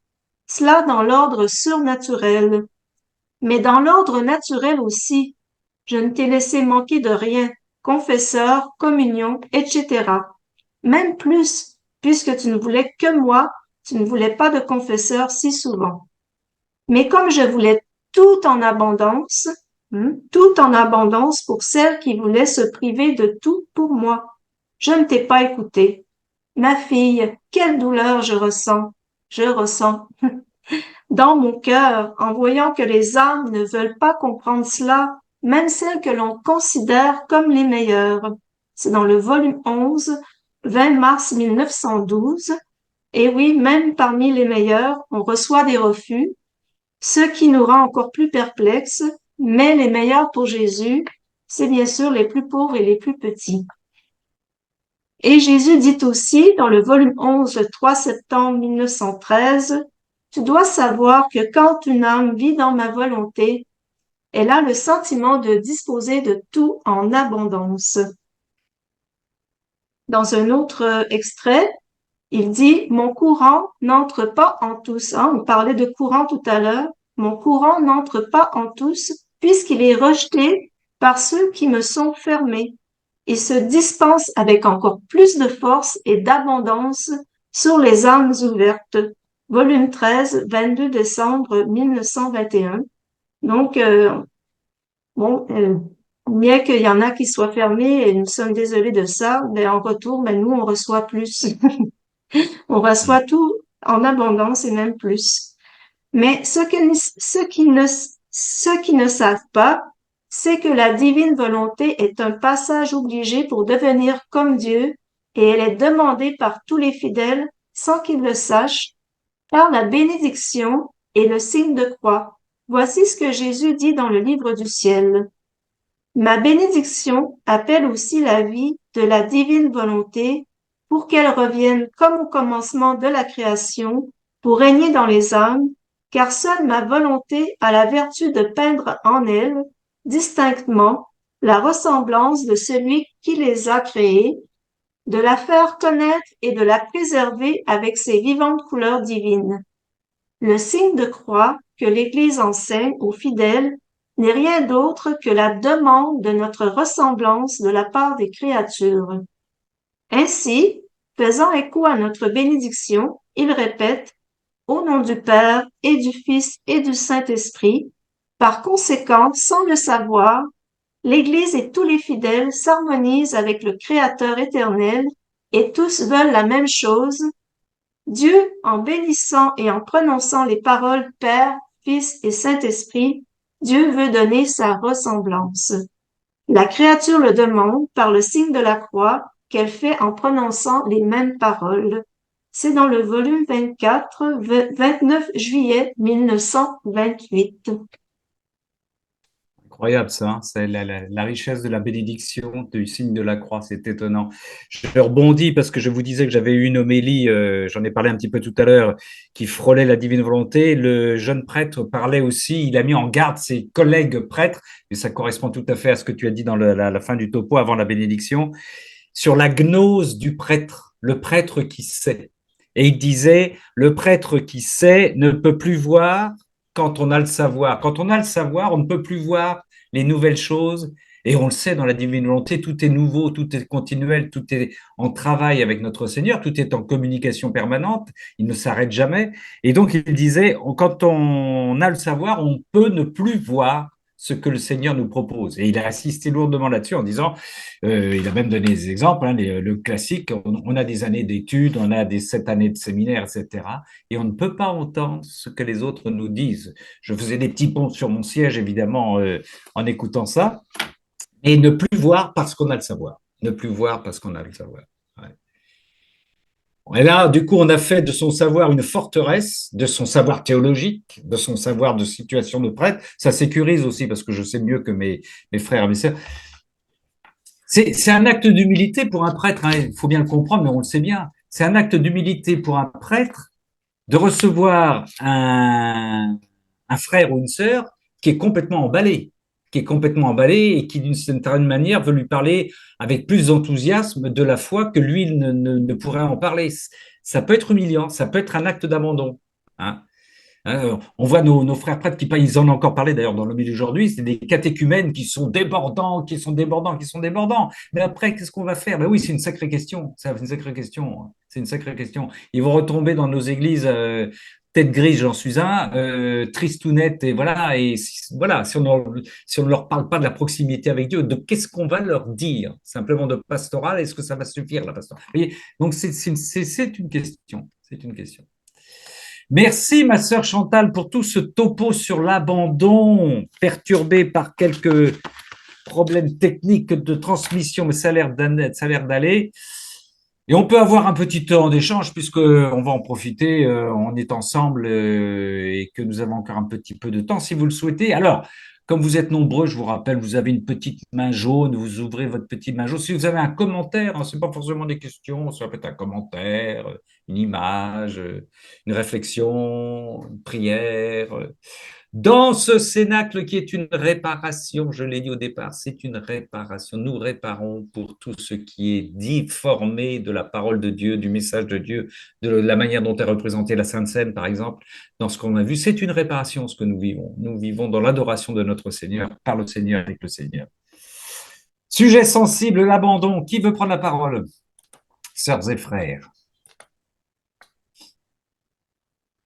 Cela dans l'ordre surnaturel. Mais dans l'ordre naturel aussi, je ne t'ai laissé manquer de rien, confesseur, communion, etc. Même plus, puisque tu ne voulais que moi, tu ne voulais pas de confesseur si souvent. Mais comme je voulais tout en abondance, tout en abondance pour celle qui voulait se priver de tout pour moi, je ne t'ai pas écouté. Ma fille, quelle douleur je ressens dans mon cœur en voyant que les âmes ne veulent pas comprendre cela, même celles que l'on considère comme les meilleures. C'est dans le volume 11, 20 mars 1912. Et oui, même parmi les meilleurs, on reçoit des refus, ce qui nous rend encore plus perplexes, mais les meilleurs pour Jésus, c'est bien sûr les plus pauvres et les plus petits. Et Jésus dit aussi dans le volume 11, le 3 septembre 1913, tu dois savoir que quand une âme vit dans ma volonté, elle a le sentiment de disposer de tout en abondance. Dans un autre extrait, il dit, mon courant n'entre pas en tous. On parlait de courant tout à l'heure. Mon courant n'entre pas en tous puisqu'il est rejeté par ceux qui me sont fermés. Il se dispense avec encore plus de force et d'abondance sur les âmes ouvertes. Volume 13, 22 décembre 1921. Donc, bien qu'il y en a qui soient fermés, et nous sommes désolés de ça, mais en retour, nous, on reçoit plus. On reçoit tout en abondance et même plus. Mais ceux qui ne savent pas, c'est que la divine volonté est un passage obligé pour devenir comme Dieu et elle est demandée par tous les fidèles sans qu'ils le sachent, par la bénédiction et le signe de croix. Voici ce que Jésus dit dans le livre du ciel. Ma bénédiction appelle aussi la vie de la divine volonté pour qu'elle revienne comme au commencement de la création, pour régner dans les âmes, car seule ma volonté a la vertu de peindre en elles, distinctement, la ressemblance de celui qui les a créées, de la faire connaître et de la préserver avec ses vivantes couleurs divines. Le signe de croix que l'Église enseigne aux fidèles n'est rien d'autre que la demande de notre ressemblance de la part des créatures. Ainsi, faisant écho à notre bénédiction, il répète: au nom du Père et du Fils et du Saint-Esprit. Par conséquent, sans le savoir, l'Église et tous les fidèles s'harmonisent avec le Créateur éternel et tous veulent la même chose. Dieu, en bénissant et en prononçant les paroles Père, Fils et Saint-Esprit, Dieu veut donner sa ressemblance. La créature le demande par le signe de la croix qu'elle fait en prononçant les mêmes paroles. C'est dans le volume 24, 29 juillet 1928.
Incroyable ça, hein. C'est la richesse de la bénédiction du signe de la croix, c'est étonnant. Je rebondis parce que je vous disais que j'avais eu une homélie, j'en ai parlé un petit peu tout à l'heure, qui frôlait la divine volonté. Le jeune prêtre parlait aussi, il a mis en garde ses collègues prêtres, et ça correspond tout à fait à ce que tu as dit dans la fin du topo avant la bénédiction, sur la gnose du prêtre, le prêtre qui sait. Et il disait, le prêtre qui sait ne peut plus voir quand on a le savoir. Quand on a le savoir, on ne peut plus voir les nouvelles choses. Et on le sait dans la divine volonté, tout est nouveau, tout est continuel, tout est en travail avec notre Seigneur, tout est en communication permanente, il ne s'arrête jamais. Et donc il disait, quand on a le savoir, on peut ne plus voir ce que le Seigneur nous propose. Et il a insisté lourdement là-dessus en disant, il a même donné des exemples, hein, le classique, on a des années d'études, on a des 7 années de séminaire, etc. Et on ne peut pas entendre ce que les autres nous disent. Je faisais des petits ponts sur mon siège, évidemment, en écoutant ça, et ne plus voir parce qu'on a le savoir. Ne plus voir parce qu'on a le savoir. Ouais. Et là, du coup, on a fait de son savoir une forteresse, de son savoir théologique, de son savoir de situation de prêtre. Ça sécurise aussi parce que je sais mieux que mes frères et mes sœurs. C'est un acte d'humilité pour un prêtre, hein, il faut bien le comprendre, mais on le sait bien. C'est un acte d'humilité pour un prêtre de recevoir un frère ou une sœur qui est complètement emballé, et qui, d'une certaine manière, veut lui parler avec plus d'enthousiasme de la foi que lui ne pourrait en parler. Ça peut être humiliant, ça peut être un acte d'abandon. Hein. On voit nos frères prêtres qui, ils en ont encore parlé d'ailleurs dans le milieu aujourd'hui, c'est des catéchumènes qui sont débordants, qui sont débordants, qui sont débordants. Mais après, qu'est-ce qu'on va faire? Ben oui, c'est une sacrée question. C'est une sacrée question. C'est une sacrée question. Ils vont retomber dans nos églises tête grise, j'en suis un, tristounette, et voilà. Et voilà, si on ne leur parle pas de la proximité avec Dieu, de qu'est-ce qu'on va leur dire? Simplement de pastoral, est-ce que ça va suffire la pastoral? Vous voyez. Donc c'est une question. C'est une question. Merci, ma sœur Chantal, pour tout ce topo sur l'abandon, perturbé par quelques problèmes techniques de transmission, mais ça a l'air d'aller. Et on peut avoir un petit temps d'échange, puisqu'on va en profiter, on est ensemble et que nous avons encore un petit peu de temps, si vous le souhaitez. Alors, comme vous êtes nombreux, je vous rappelle, vous avez une petite main jaune, vous ouvrez votre petite main jaune. Si vous avez un commentaire, hein, ce n'est pas forcément des questions, ça peut être un commentaire, une image, une réflexion, une prière. Dans ce cénacle qui est une réparation, je l'ai dit au départ, c'est une réparation. Nous réparons pour tout ce qui est difformé de la parole de Dieu, du message de Dieu, de la manière dont est représentée la Sainte Seine, par exemple, dans ce qu'on a vu. C'est une réparation, ce que nous vivons. Nous vivons dans l'adoration de notre Seigneur, par le Seigneur, avec le Seigneur. Sujet sensible, l'abandon. Qui veut prendre la parole? Sœurs et frères,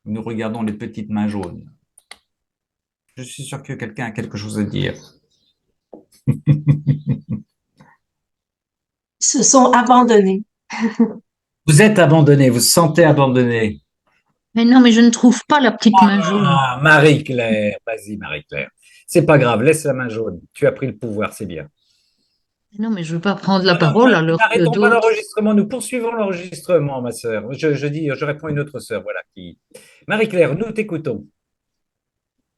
nous regardons les petites mains jaunes. Je suis sûr que quelqu'un a quelque chose à dire.
Ils se sont abandonnés.
Vous êtes abandonné, vous vous sentez abandonné.
Mais non, mais je ne trouve pas la petite main jaune.
Ah, Marie-Claire, vas-y Marie-Claire. C'est pas grave, laisse la main jaune. Tu as pris le pouvoir, c'est bien.
Non, mais je ne veux pas prendre la
Non, non,
parole alors que
n'arrêtons pas
d'autres.
l'enregistrement, nous poursuivons l'enregistrement, ma sœur. Je réponds à une autre sœur, voilà. Marie-Claire, nous t'écoutons.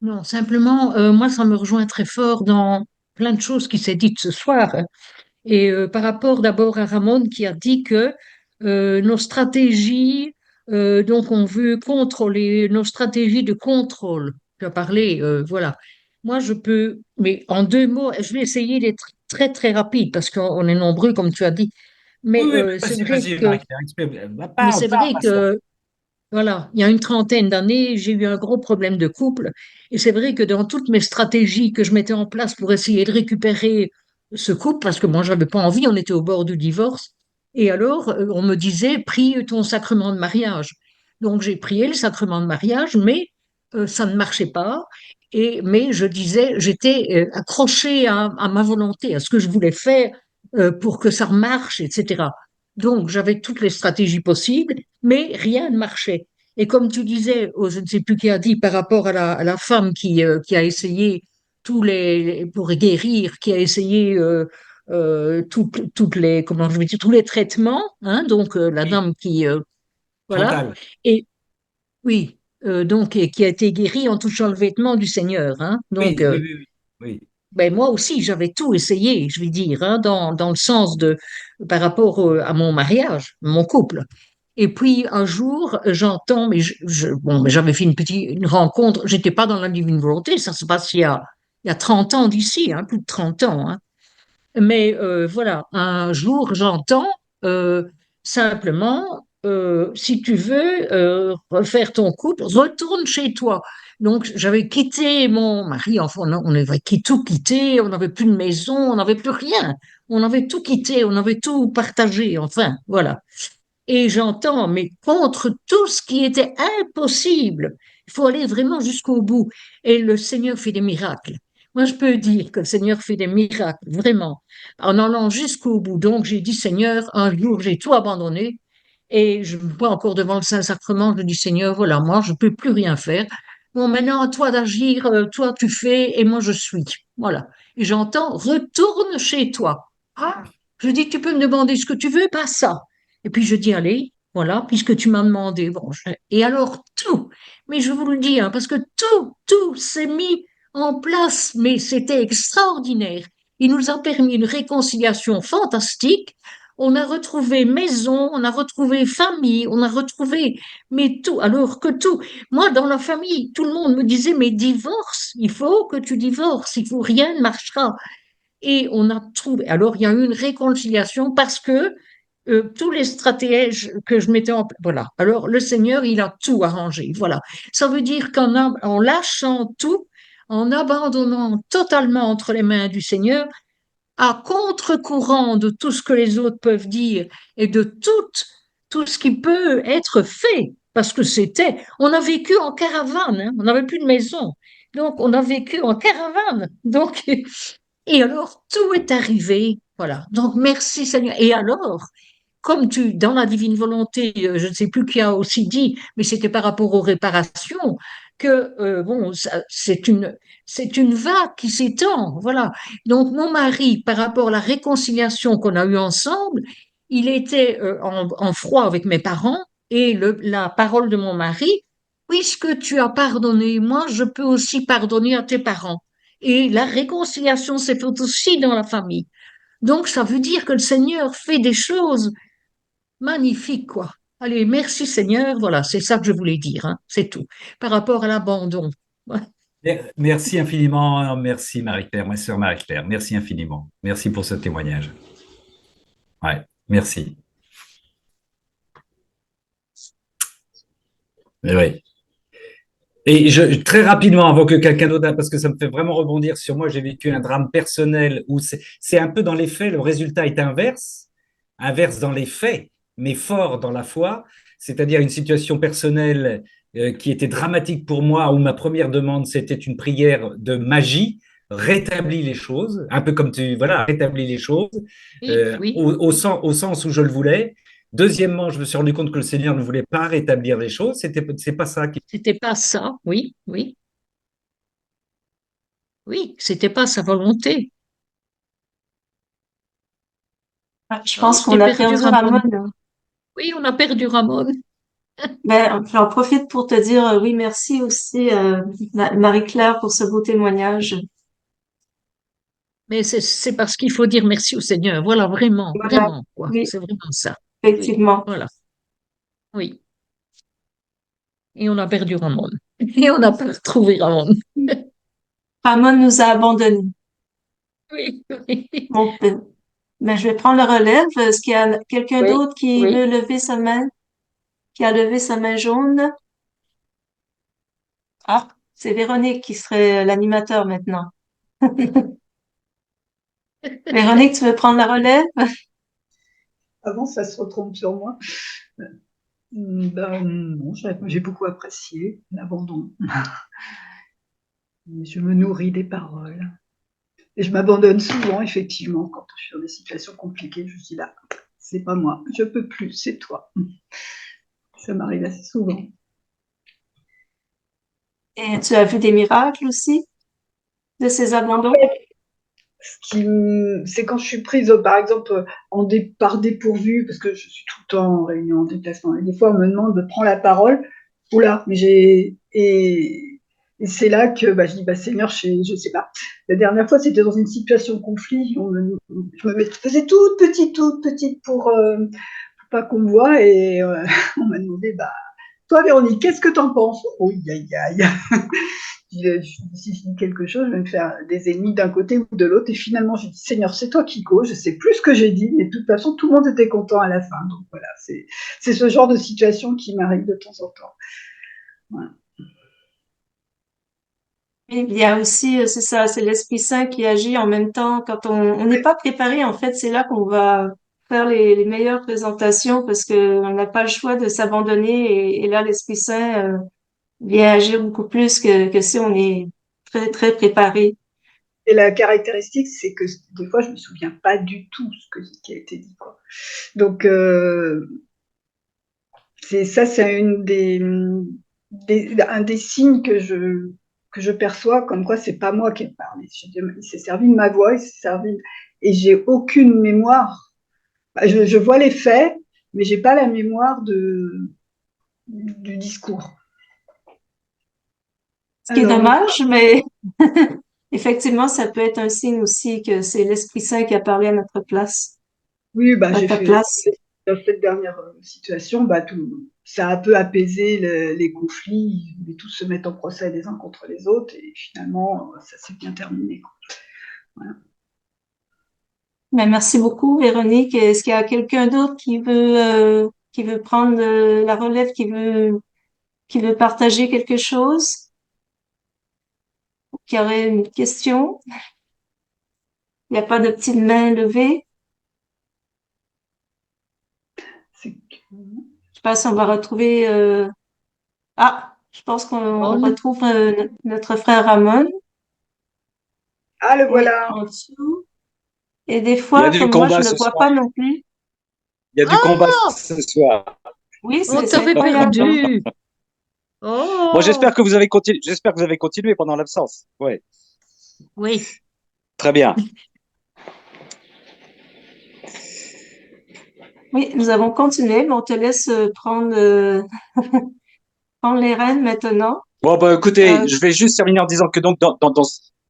Non, simplement, moi, ça me rejoint très fort dans plein de choses qui s'est dites ce soir. Et par rapport d'abord à Ramon qui a dit que nos stratégies, donc on veut contrôler nos stratégies de contrôle. Tu as parlé, voilà. Moi, je peux, mais en 2 mots, je vais essayer d'être très, très rapide parce qu'on est nombreux, comme tu as dit.
Oui,
Mais
oui,
c'est vrai
vas-y,
que,
Marie-Claire,
mais
parle,
c'est
parle,
vrai
ma sœur.
que Voilà, il y a une trentaine d'années, j'ai eu un gros problème de couple. Et c'est vrai que dans toutes mes stratégies que je mettais en place pour essayer de récupérer ce couple, parce que moi, j'avais pas envie, on était au bord du divorce. Et alors, on me disait, prie ton sacrement de mariage. Donc, j'ai prié le sacrement de mariage, mais ça ne marchait pas. Mais je disais, j'étais accrochée à ma volonté, à ce que je voulais faire pour que ça marche, etc. Donc, j'avais toutes les stratégies possibles, mais rien ne marchait. Et comme tu disais, je ne sais plus qui a dit par rapport à la femme qui a essayé pour guérir, qui a essayé toutes les, comment je vais dire, tous les traitements, hein, donc la
Oui,
dame qui, voilà,
Chantal.
et oui, donc et qui a été guérie en touchant le vêtement du Seigneur, hein, donc
Oui, oui, oui, oui. Oui.
ben moi aussi, j'avais tout essayé, je vais dire, hein, dans le sens de, par rapport à mon mariage, mon couple. Et puis un jour, j'entends, bon, mais j'avais fait une rencontre, j'étais pas dans la divine volonté, ça se passe il y a 30 ans d'ici, hein, plus de 30 ans, hein. Mais voilà, un jour, j'entends euh, simplement, si tu veux refaire ton couple, retourne chez toi. Donc, j'avais quitté mon mari, enfin, on avait tout quitté, on n'avait plus de maison, on n'avait plus rien. On avait tout quitté, on avait tout partagé, enfin, voilà. Et j'entends, mais contre tout ce qui était impossible, il faut aller vraiment jusqu'au bout. Et le Seigneur fait des miracles. Moi, je peux dire que le Seigneur fait des miracles, vraiment, en allant jusqu'au bout. Donc, j'ai dit, Seigneur, un jour, j'ai tout abandonné. Et je me vois encore devant le Saint-Sacrement, je dis, Seigneur, voilà, moi, je ne peux plus rien faire. Bon, maintenant, à toi d'agir, toi, tu fais, et moi, je suis. Voilà. Et j'entends, retourne chez toi. Ah, je dis, tu peux me demander ce que tu veux, pas ça. Et puis je dis, allez, voilà, puisque tu m'as demandé. Bon, et alors tout, mais je vous le dis, hein, parce que tout s'est mis en place, mais c'était extraordinaire. Il nous a permis une réconciliation fantastique. On a retrouvé maison, on a retrouvé famille, on a retrouvé, mais tout, alors que tout. Moi, dans la famille, tout le monde me disait, mais divorce, il faut que tu divorces, il faut rien ne marchera. Et on a trouvé, alors il y a eu une réconciliation parce que tous les stratèges que je mettais en place, voilà. Alors le Seigneur, il a tout arrangé, voilà. Ça veut dire en lâchant tout, en abandonnant totalement entre les mains du Seigneur, à contre-courant de tout ce que les autres peuvent dire et de tout ce qui peut être fait, parce que on a vécu en caravane, hein, on n'avait plus de maison, donc on a vécu en caravane, donc et alors, tout est arrivé. Voilà. Donc, merci Seigneur. Et alors, dans la divine volonté, je ne sais plus qui a aussi dit, mais c'était par rapport aux réparations, que, bon, c'est une vague qui s'étend. Voilà. Donc, mon mari, par rapport à la réconciliation qu'on a eue ensemble, il était en froid avec mes parents et la parole de mon mari, puisque tu as pardonné, moi, je peux aussi pardonner à tes parents. Et la réconciliation s'est faite aussi dans la famille. Donc, ça veut dire que le Seigneur fait des choses magnifiques, quoi. Allez, merci Seigneur. Voilà, c'est ça que je voulais dire, hein, c'est tout. Par rapport à l'abandon. Ouais.
Merci infiniment. Merci Marie-Claire, ma sœur Marie-Claire. Merci infiniment. Merci pour ce témoignage. Ouais, merci. Mais oui. Et très rapidement, avant que quelqu'un d'autre, parce que ça me fait vraiment rebondir sur moi, j'ai vécu un drame personnel où c'est un peu dans les faits, le résultat est inverse, inverse dans les faits, mais fort dans la foi, c'est-à-dire une situation personnelle qui était dramatique pour moi, où ma première demande, c'était une prière de magie, rétablit les choses, un peu comme voilà, rétablis les choses,
Oui, oui,
au sens où je le voulais. Deuxièmement, je me suis rendu compte que le Seigneur ne voulait pas rétablir les choses, c'est pas ça qui.
c'était pas ça. Oui, oui, oui, c'était pas sa volonté.
Ah, je
Oh,
pense
je
qu'on
t'ai
a
perdu,
perdu
Ramon.
Ramon.
Oui, on a perdu Ramon.
Ben, j'en profite pour te dire oui, merci aussi, Marie-Claire, pour ce beau témoignage.
Mais c'est parce qu'il faut dire merci au Seigneur. Voilà, vraiment,
Voilà.
vraiment, quoi.
Oui,
C'est vraiment ça. Oui,
effectivement.
voilà, oui. Et on a perdu Ramon. Et on n'a pas retrouvé Ramon.
Ramon nous a abandonnés.
Oui, oui,
Bon, ben, je vais prendre le relève. Est-ce qu'il y a quelqu'un
oui,
d'autre qui
oui.
veut lever sa main? qui a levé sa main jaune. Ah, c'est Véronique qui serait l'animateur maintenant. Véronique, tu veux prendre la relève?
Avant, ça se retombe sur moi. Ben, non, j'ai beaucoup apprécié l'abandon. Je me nourris des paroles. Et je m'abandonne souvent, effectivement, quand je suis dans des situations compliquées. Je dis là, c'est pas moi, je peux plus, c'est toi. Ça m'arrive assez souvent.
Et tu as vu des miracles aussi de ces abandons?
C'est quand je suis prise, par exemple, par dépourvu, parce que je suis tout le temps en réunion, en déplacement. Et des fois, on me demande de prendre la parole. Oula, mais et c'est là que je dis, Seigneur, je sais pas. La dernière fois, c'était dans une situation de conflit. Je me faisais toute petite pour pas qu'on me voie. Et on m'a demandé, toi, Véronique, qu'est-ce que t'en penses? Oui, aïe, aïe. Si je dis quelque chose, je vais me faire des ennemis d'un côté ou de l'autre. Et finalement, j'ai dit, Seigneur, c'est toi qui cause. Je sais plus ce que j'ai dit, mais de toute façon, tout le monde était content à la fin. Donc voilà, c'est ce genre de situation qui m'arrive de temps en temps. Voilà.
Il y a aussi, c'est ça, c'est l'Esprit Saint qui agit en même temps. Quand on n'est pas préparé, en fait, c'est là qu'on va faire les meilleures présentations parce que on n'a pas le choix de s'abandonner et là, l'Esprit Saint vient agir beaucoup plus que si on est très, très préparé.
Et la caractéristique, c'est que des fois, je me souviens pas du tout qui a été dit, quoi. Donc, c'est un des signes que je perçois, comme quoi c'est pas moi qui ai parlé. Il s'est servi de ma voix, et j'ai aucune mémoire. Je vois les faits, mais j'ai pas la mémoire du discours.
Ce qui est
Alors,
dommage, mais effectivement, ça peut être un signe aussi que c'est l'Esprit Saint qui a parlé à notre place,
oui,
à
j'ai
ta
fait
place.
dans cette dernière situation, ça a un peu apaisé les conflits. Ils voulaient tous se mettre en procès les uns contre les autres, et finalement, ça s'est bien terminé, quoi. Voilà.
Mais merci beaucoup, Véronique. Est-ce qu'il y a quelqu'un d'autre qui veut prendre la relève, qui veut partager quelque chose, qui aurait une question? Il n'y a pas de petite main levée.
C'est
Je pense qu'on va retrouver. Ah, je pense qu'on
On-
retrouve notre frère Ramon.
Ah, le
Oui,
voilà.
en dessous. Et des
Il y a
fois,
du
comme moi, je
combat
le
ce
vois
soir.
pas non plus.
Il y a du combat
Ah,
ce soir.
Oui,
on
c'est
t'avait
incroyable, hein.
perdu.
Bon,
Oh,
j'espère que vous avez continué pendant l'absence. Ouais,
oui.
très bien.
Oui, nous avons continué, mais on te laisse prendre les rênes maintenant.
Bon, bah, écoutez,
Euh,
je vais juste terminer en disant que donc,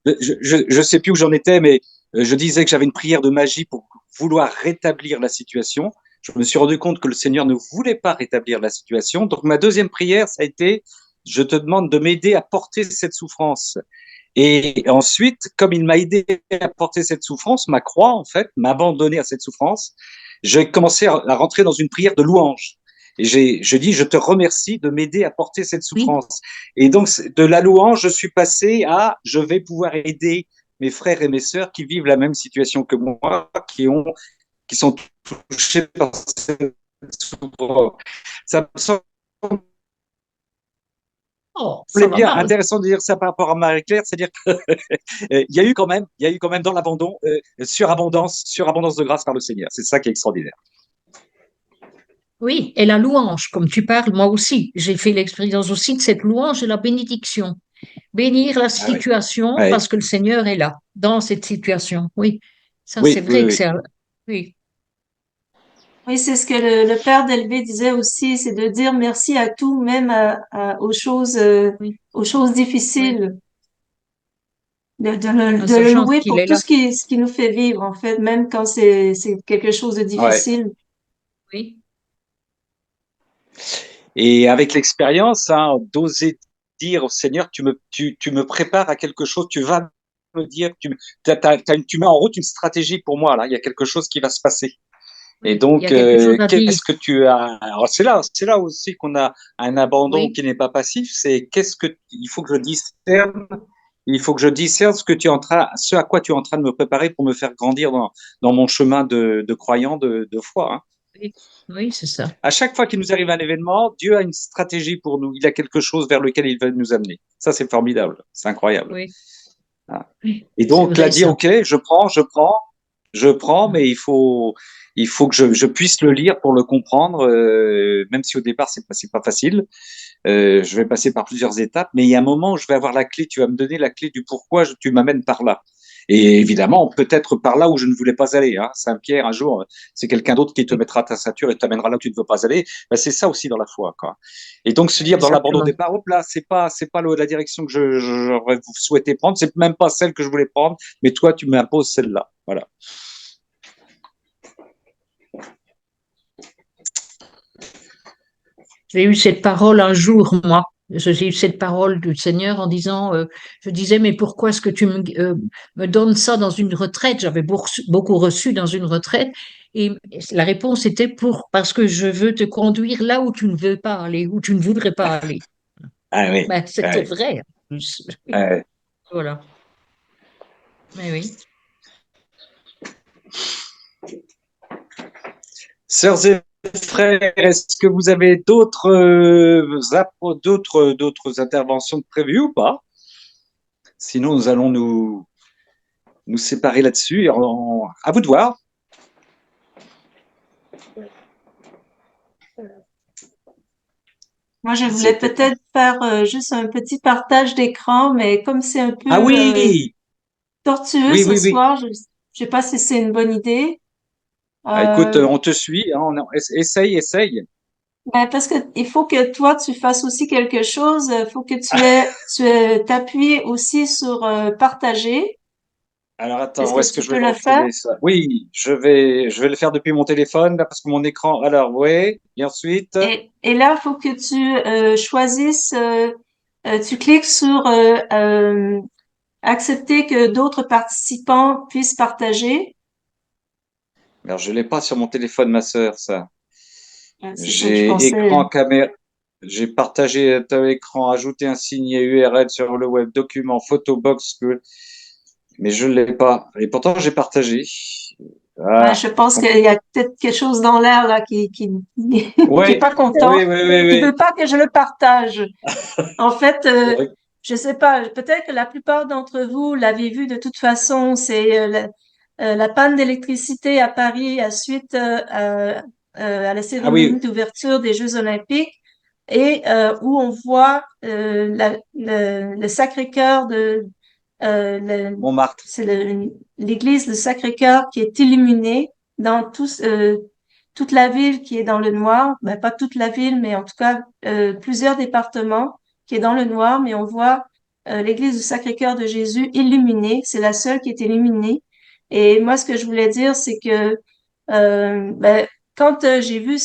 je sais plus où j'en étais, mais je disais que j'avais une prière de magie pour vouloir rétablir la situation. Je me suis rendu compte que le Seigneur ne voulait pas rétablir la situation. Donc, ma deuxième prière, ça a été, je te demande de m'aider à porter cette souffrance. Et ensuite, comme il m'a aidé à porter cette souffrance, ma croix, en fait, m'a abandonné à cette souffrance, j'ai commencé à rentrer dans une prière de louange. Et je dis, je te remercie de m'aider à porter cette
Oui.
souffrance. Et donc, de la louange, je suis passé à, je vais pouvoir aider mes frères et mes sœurs qui vivent la même situation que moi, qui sont touchés par cette souffrance. Ça me semble
Oh, ça
c'est
va
bien
mal.
intéressant de dire ça par rapport à Marie-Claire, c'est-à-dire qu'il y a eu quand même, il y a eu quand même dans l'abandon, surabondance de grâce par le Seigneur. C'est ça qui est extraordinaire.
Oui, et la louange, comme tu parles, moi aussi, j'ai fait l'expérience aussi de cette louange et la bénédiction. Bénir la
Ah ouais.
situation
Ouais.
parce que le Seigneur est là, dans cette situation. Oui, ça c'est
Oui, oui,
vrai que
oui.
c'est... Oui,
oui, c'est ce que le père d'Elvé disait aussi, c'est de dire merci à tout, même
oui,
aux choses
oui.
difficiles,
En
de le
sachant
louer
qu'il
pour
est
tout
là.
ce qui nous fait vivre, en fait, même quand c'est quelque chose de
Ouais.
difficile.
Oui,
Et avec l'expérience, hein, d'oser dire au Seigneur, tu me prépares à quelque chose, tu vas me dire, tu mets en route une stratégie pour moi, là, il y a quelque chose qui va se passer. Et
Oui, il y
donc,
a quelque chose à dire.
qu'est-ce que tu as? Alors c'est là aussi qu'on a un abandon
Oui,
qui n'est pas passif. C'est qu'est-ce que il faut que je discerne. Il faut que je discerne ce à quoi tu es en train de me préparer pour me faire grandir dans mon chemin de croyant, de foi, hein.
oui, oui, c'est ça.
À chaque fois qu'il nous arrive un événement, Dieu a une stratégie pour nous. Il a quelque chose vers lequel il veut nous amener. Ça, c'est formidable. C'est incroyable.
Oui,
Ah.
oui,
Et
c'est
donc, là,
vrai
dire,
ça.
OK, je prends, mais il faut que je puisse le lire pour le comprendre, même si au départ, c'est pas facile. Je vais passer par plusieurs étapes, mais il y a un moment où je vais avoir la clé. Tu vas me donner la clé du pourquoi tu m'amènes par là. Et évidemment, peut-être par là où je ne voulais pas aller, hein. Saint-Pierre, un jour, c'est quelqu'un d'autre qui te
Oui,
mettra ta ceinture et t'amènera là où tu ne veux pas aller. Ben, c'est ça aussi dans la foi, quoi. Et donc, se dire dans l'abandon au
exactement.
départ, hop là, c'est pas la direction que j'aurais souhaité prendre, c'est même pas celle que je voulais prendre, mais toi, tu m'imposes celle-là. Voilà.
J'ai eu cette parole un jour, moi. J'ai eu cette parole du Seigneur en disant, je disais, mais pourquoi est-ce que me donnes ça dans une retraite? J'avais beaucoup reçu dans une retraite. Et la réponse était parce que je veux te conduire là où tu ne veux pas aller, où tu ne voudrais pas aller.
Ah oui,
Ben, c'était
ouais,
vrai, en plus.
ouais.
Voilà. Mais oui.
Sœurs et frères, est-ce que vous avez d'autres interventions prévues ou pas? Sinon, nous allons nous séparer là-dessus. À vous de voir.
Moi, je voulais
C'était.
peut-être faire juste un petit partage d'écran, mais comme c'est un
Ah
peu
oui,
tortueux
oui,
ce
oui, oui.
soir, je sais pas si c'est une bonne idée.
Ah, écoute,
Euh,
on te suit, hein, essaye, essaye.
Ben, parce que il faut que toi, tu fasses aussi quelque chose. Il faut que t'appuies aussi sur partager.
Alors attends,
Est-ce
où
que
est-ce que
tu
je vais
peux le faire?
l'enfiler ça? Oui, je vais le faire depuis mon téléphone là parce que mon écran. Alors oui, et ensuite.
Et là, il faut que tu choisisses, tu cliques sur accepter que d'autres participants puissent partager.
Alors je l'ai pas sur mon téléphone, ma sœur, ça.
C'est ça, je
J'ai
pensais.
écran caméra. J'ai partagé ton écran, ajouté un signet URL sur le web, document, photo box, mais je ne l'ai pas. Et pourtant, j'ai partagé.
Ouais,
Ah,
je pense qu'il y a peut-être quelque chose dans l'air là qui est
oui,
pas content,
oui, oui, oui,
qui veut
oui.
pas que je le partage. En fait,
Oui.
je sais pas, peut-être que la plupart d'entre vous l'avez vu de toute façon, c'est la panne d'électricité à Paris à suite à la
Ah
cérémonie
oui,
d'ouverture des Jeux Olympiques et où on voit le Sacré-Cœur euh, le-
Montmartre.
c'est l'église du Sacré-Cœur qui est illuminée dans toute la ville qui est dans le noir, ben, pas toute la ville, mais en tout cas plusieurs départements qui est dans le noir, mais on voit l'église du Sacré-Cœur de Jésus illuminée. C'est la seule qui est illuminée. Et moi, ce que je voulais dire, c'est que ben, quand j'ai vu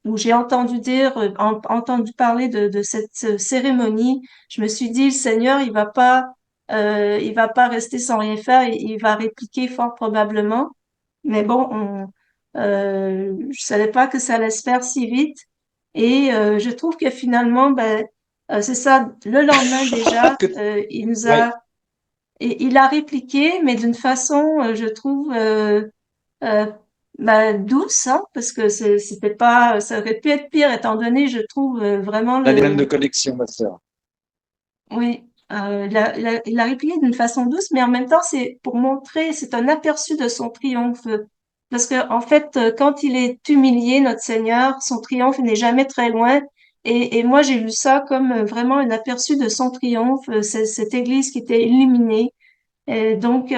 ou j'ai entendu dire, entendu parler de cette cérémonie, je me suis dit, le Seigneur, il va pas rester sans rien faire, il va répliquer fort probablement. Mais bon, je savais pas que ça allait se faire si vite. Et je trouve que finalement, ben, c'est ça, le lendemain déjà,
Que-
il nous
Oui,
a, il a répliqué, mais d'une façon, je trouve, euh, ben, douce, hein, parce que c'était pas, ça aurait pu être pire, étant donné, je trouve vraiment
la liane de connexion, ma sœur.
oui, il a répliqué d'une façon douce, mais en même temps, c'est pour montrer, c'est un aperçu de son triomphe. Parce que, en fait, quand il est humilié, notre Seigneur, son triomphe n'est jamais très loin. Et moi, j'ai vu ça comme vraiment un aperçu de son triomphe, cette église qui était illuminée. Et donc,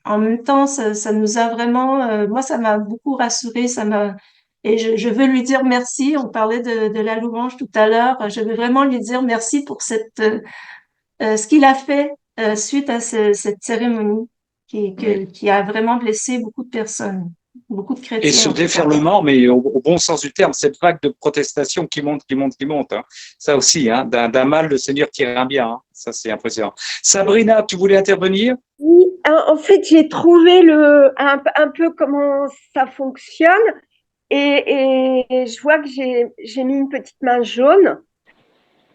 en même temps, ça nous a vraiment, moi, ça m'a beaucoup rassurée, et je veux lui dire merci. On parlait de la louange tout à l'heure. Je veux vraiment lui dire merci pour ce qu'il a fait suite à cette cérémonie
Oui.
qui a vraiment blessé beaucoup de personnes. beaucoup de
Et
chrétiens
ce
en tout cas.
déferlement, mais au bon sens du terme, cette vague de protestation qui monte, qui monte, qui monte. Hein. Ça aussi, hein, d'un mal, le Seigneur tire un bien. Hein. Ça, c'est impressionnant. Sabrina, tu voulais intervenir?
Oui, en fait, j'ai trouvé un peu comment ça fonctionne et je vois que j'ai mis une petite main jaune.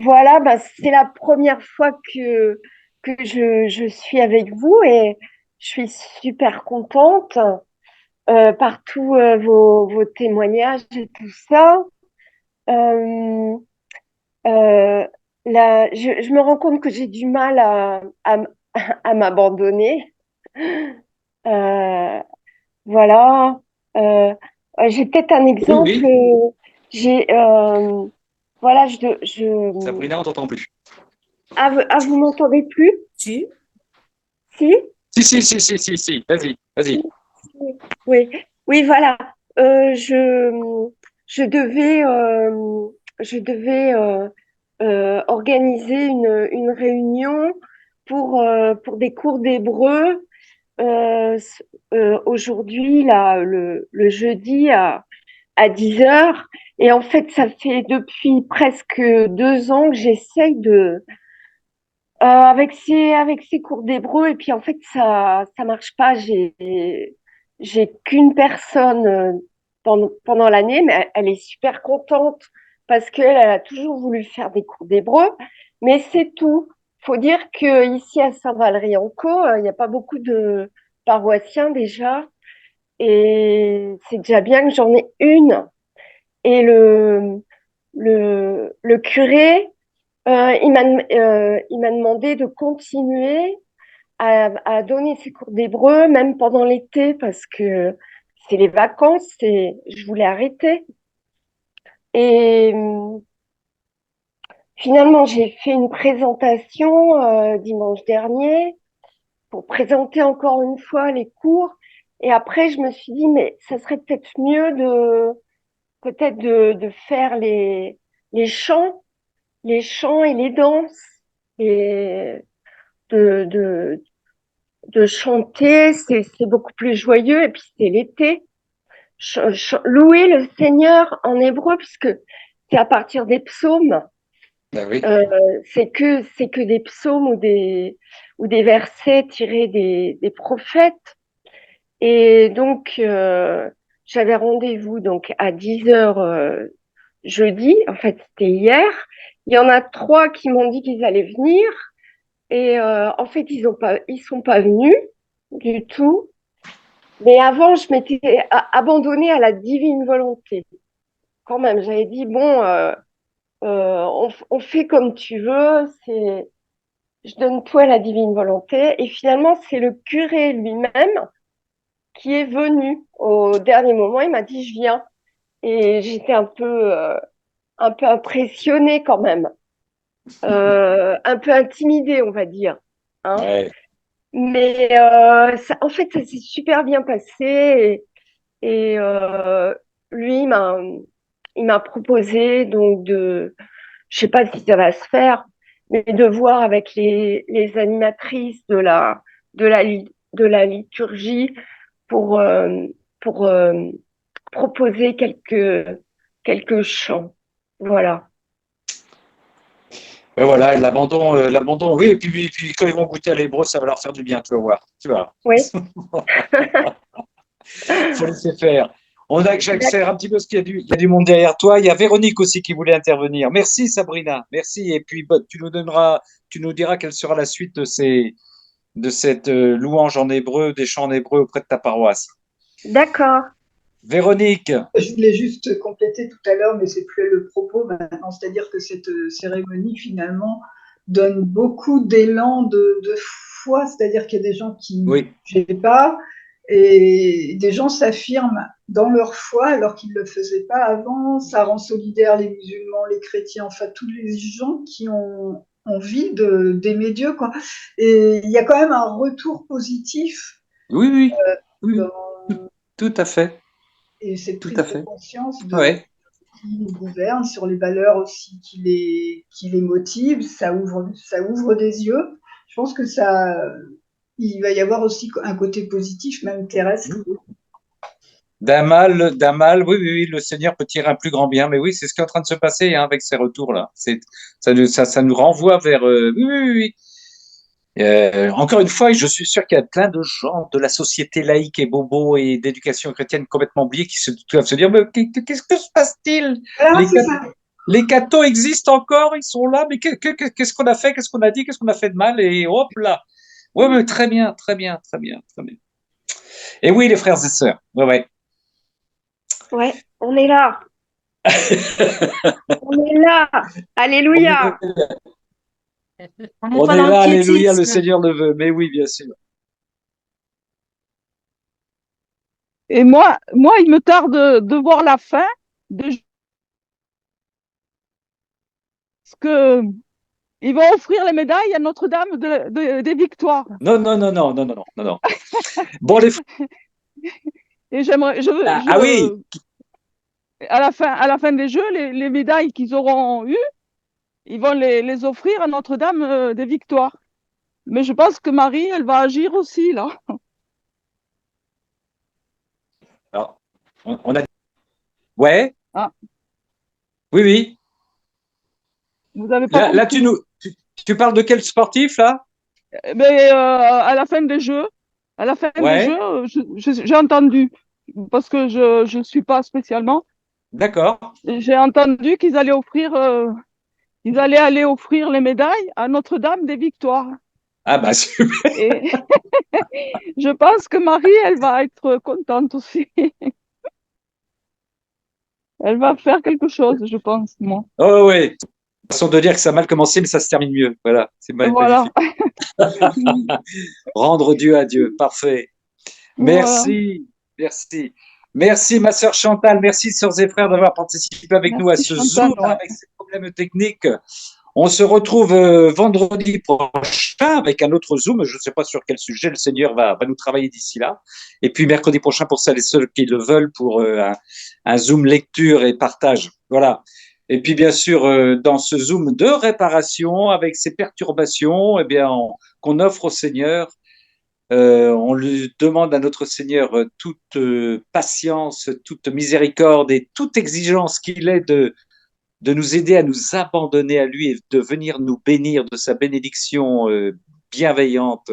Voilà, bah, c'est la première fois que je suis avec vous et je suis super contente par tous vos témoignages et tout ça. Euh, euh, je me rends compte que j'ai du mal à m'abandonner. Euh, voilà. Euh, j'ai peut-être un
Oui,
exemple.
oui.
J'ai, voilà, je...
Sabrina, on t'entend plus.
Ah, vous m'entendez plus?
Si.
Si?
Si. Vas-y, vas-y.
Oui, oui, voilà. Euh, je, je devais, organiser une réunion pour des cours d'hébreu aujourd'hui, là, le jeudi à 10 heures. Et en fait, ça fait depuis presque 2 ans que j'essaye avec ces cours d'hébreu. Et puis, en fait, ça marche pas. J'ai qu'une personne pendant l'année, mais elle est super contente parce qu'elle elle a toujours voulu faire des cours d'hébreu. Mais c'est tout. Faut dire que ici à Saint-Valery-en-Caux, il n'y a pas beaucoup de paroissiens déjà. Et c'est déjà bien que j'en ai une. Et le curé, il m'a demandé de continuer à donner ses cours d'hébreu, même pendant l'été, parce que c'est les vacances et je voulais arrêter. Et finalement, j'ai fait une présentation dimanche dernier pour présenter encore une fois les cours. Et après, je me suis dit, mais ça serait peut-être mieux de faire les chants et les danses et de, de, de chanter, c'est beaucoup plus joyeux et puis c'est l'été. Louer le Seigneur en hébreu, puisque c'est à partir des psaumes,
Ben oui.
c'est que des psaumes ou des versets tirés des prophètes. Et donc, j'avais rendez-vous donc à 10 heures jeudi, en fait c'était hier. Il y en a 3 qui m'ont dit qu'ils allaient venir et en fait ils sont pas venus du tout. Mais avant, je m'étais abandonnée à la divine volonté. Quand même, j'avais dit bon, on fait comme tu veux. Je donne tout à la divine volonté. Et finalement, c'est le curé lui-même qui est venu au dernier moment. Il m'a dit je viens. Et j'étais un peu impressionnée quand même, un peu intimidée, on va dire. Hein.
Ouais.
Mais en fait, ça s'est super bien passé. Et lui, il m'a proposé donc je sais pas si ça va se faire, mais de voir avec les animatrices de la liturgie pour, pour proposer quelques chants. Voilà.
Ben voilà, l'abandon, oui, et puis quand ils vont goûter à l'hébreu, ça va leur faire du bien, tu vas voir. Tu vois.
Oui.
Faut laisser faire. J'accélère un petit peu parce il y a du monde derrière toi. Il y a Véronique aussi qui voulait intervenir. Merci Sabrina, merci. Et puis tu nous diras quelle sera la suite de cette louange en hébreu, des chants en hébreu auprès de ta paroisse.
D'accord.
Véronique.
Je voulais juste compléter tout à l'heure, mais c'est plus le propos maintenant, c'est-à-dire que cette cérémonie finalement donne beaucoup d'élan de foi, c'est-à-dire qu'il y a des gens qui ne
Oui.
sais pas, et des gens s'affirment dans leur foi alors qu'ils ne le faisaient pas avant. Ça rend solidaires les musulmans, les chrétiens, enfin tous les gens qui ont envie d'aimer Dieu, quoi. Et il y a quand même un retour positif
Oui. Oui.
dans,
Tout à fait.
et cette
Tout à
prise de
fait.
conscience
Ouais.
qui nous gouverne, sur les valeurs aussi qui les motivent, ça ouvre des yeux. Je pense que il va y avoir aussi un côté positif, même terrestre.
D'un mal, oui, oui, oui, le Seigneur peut tirer un plus grand bien. Mais oui, c'est ce qui est en train de se passer hein, avec ces retours-là. Ça nous renvoie vers. Oui, oui, oui, oui. Encore une fois, je suis sûr qu'il y a plein de gens de la société laïque et bobo et d'éducation chrétienne complètement oubliés qui doivent se dire, mais qu'est-ce que se passe-t-il?
Voilà,
Les,
c'est ça.
les cathos existent encore, ils sont là, mais qu'est-ce qu'on a fait? Qu'est-ce qu'on a dit? Qu'est-ce qu'on a fait de mal? Et hop là. Ouais, mais très bien, très bien, très bien, très bien. Et oui, les frères et sœurs. Ouais, ouais.
Ouais, on est là. On est là. Alléluia.
On n'est
On
pas
est
dans
là,
le
alléluia, le
piétisme.
Seigneur le veut. Mais oui, bien sûr.
Et moi, il me tarde de voir la fin de ce que ils vont offrir les médailles à Notre-Dame des Victoires.
Non, non, non, non, non, non, non, non, non. Bon, les
Et j'aimerais,
ah oui,
à la fin des Jeux, les médailles qu'ils auront eues, ils vont les offrir à Notre-Dame des Victoires. Mais je pense que Marie, elle va agir aussi, là.
alors, on a. Ouais,
Ah,
oui, oui.
vous n'avez pas
Là,
compris.
tu parles de quel sportif, là?
Mais à la fin des Jeux, à la fin des
Ouais,
Jeux, j'ai entendu, parce que je ne suis pas spécialement,
d'accord.
j'ai entendu qu'ils allaient ils allaient aller offrir les médailles à Notre-Dame des Victoires.
Ah, bah, super.
Et je pense que Marie, elle va être contente aussi. Elle va faire quelque chose, je pense, moi.
Oh, ouais. Façon de dire que ça a mal commencé, mais ça se termine mieux. Voilà, c'est
Voilà.
magnifique. Rendre Dieu à Dieu. Parfait.
Voilà.
Merci, merci. Merci, ma sœur Chantal. Merci, sœurs et frères, d'avoir participé avec nous à
Merci
ce Zoom
Chantal. Ouais.
avec ces problèmes techniques. On se retrouve vendredi prochain avec un autre Zoom. Je ne sais pas sur quel sujet le Seigneur va nous travailler d'ici là. Et puis mercredi prochain pour celles et ceux qui le veulent pour un Zoom lecture et partage. Voilà. Et puis bien sûr, dans ce Zoom de réparation avec ces perturbations, eh bien, qu'on offre au Seigneur, on lui demande à notre Seigneur toute patience, toute miséricorde et toute exigence qu'il ait de nous aider à nous abandonner à lui et de venir nous bénir de sa bénédiction bienveillante.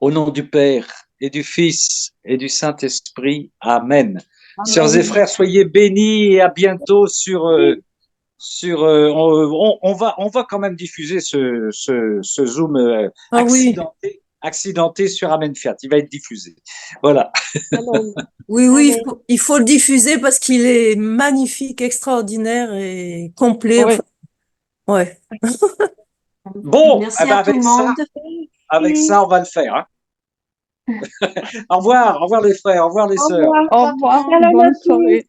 Au nom du Père et du Fils et du Saint-Esprit. Amen. Sœurs et frères, soyez bénis et à bientôt on va quand même diffuser ce Zoom
Ah oui,
accidenté sur Amen Fiat. Il va être diffusé. Voilà.
Amen.
oui, oui,
Amen.
il faut le diffuser parce qu'il est magnifique, extraordinaire et complet.
Oui.
Enfin, ouais.
Bon,
Merci
eh ben
à tout le monde.
avec ça, on va le faire. Hein. Au revoir les frères, au revoir les
Au
sœurs.
revoir.
Au revoir.
Shalom à
Bonne
tous.
soirée.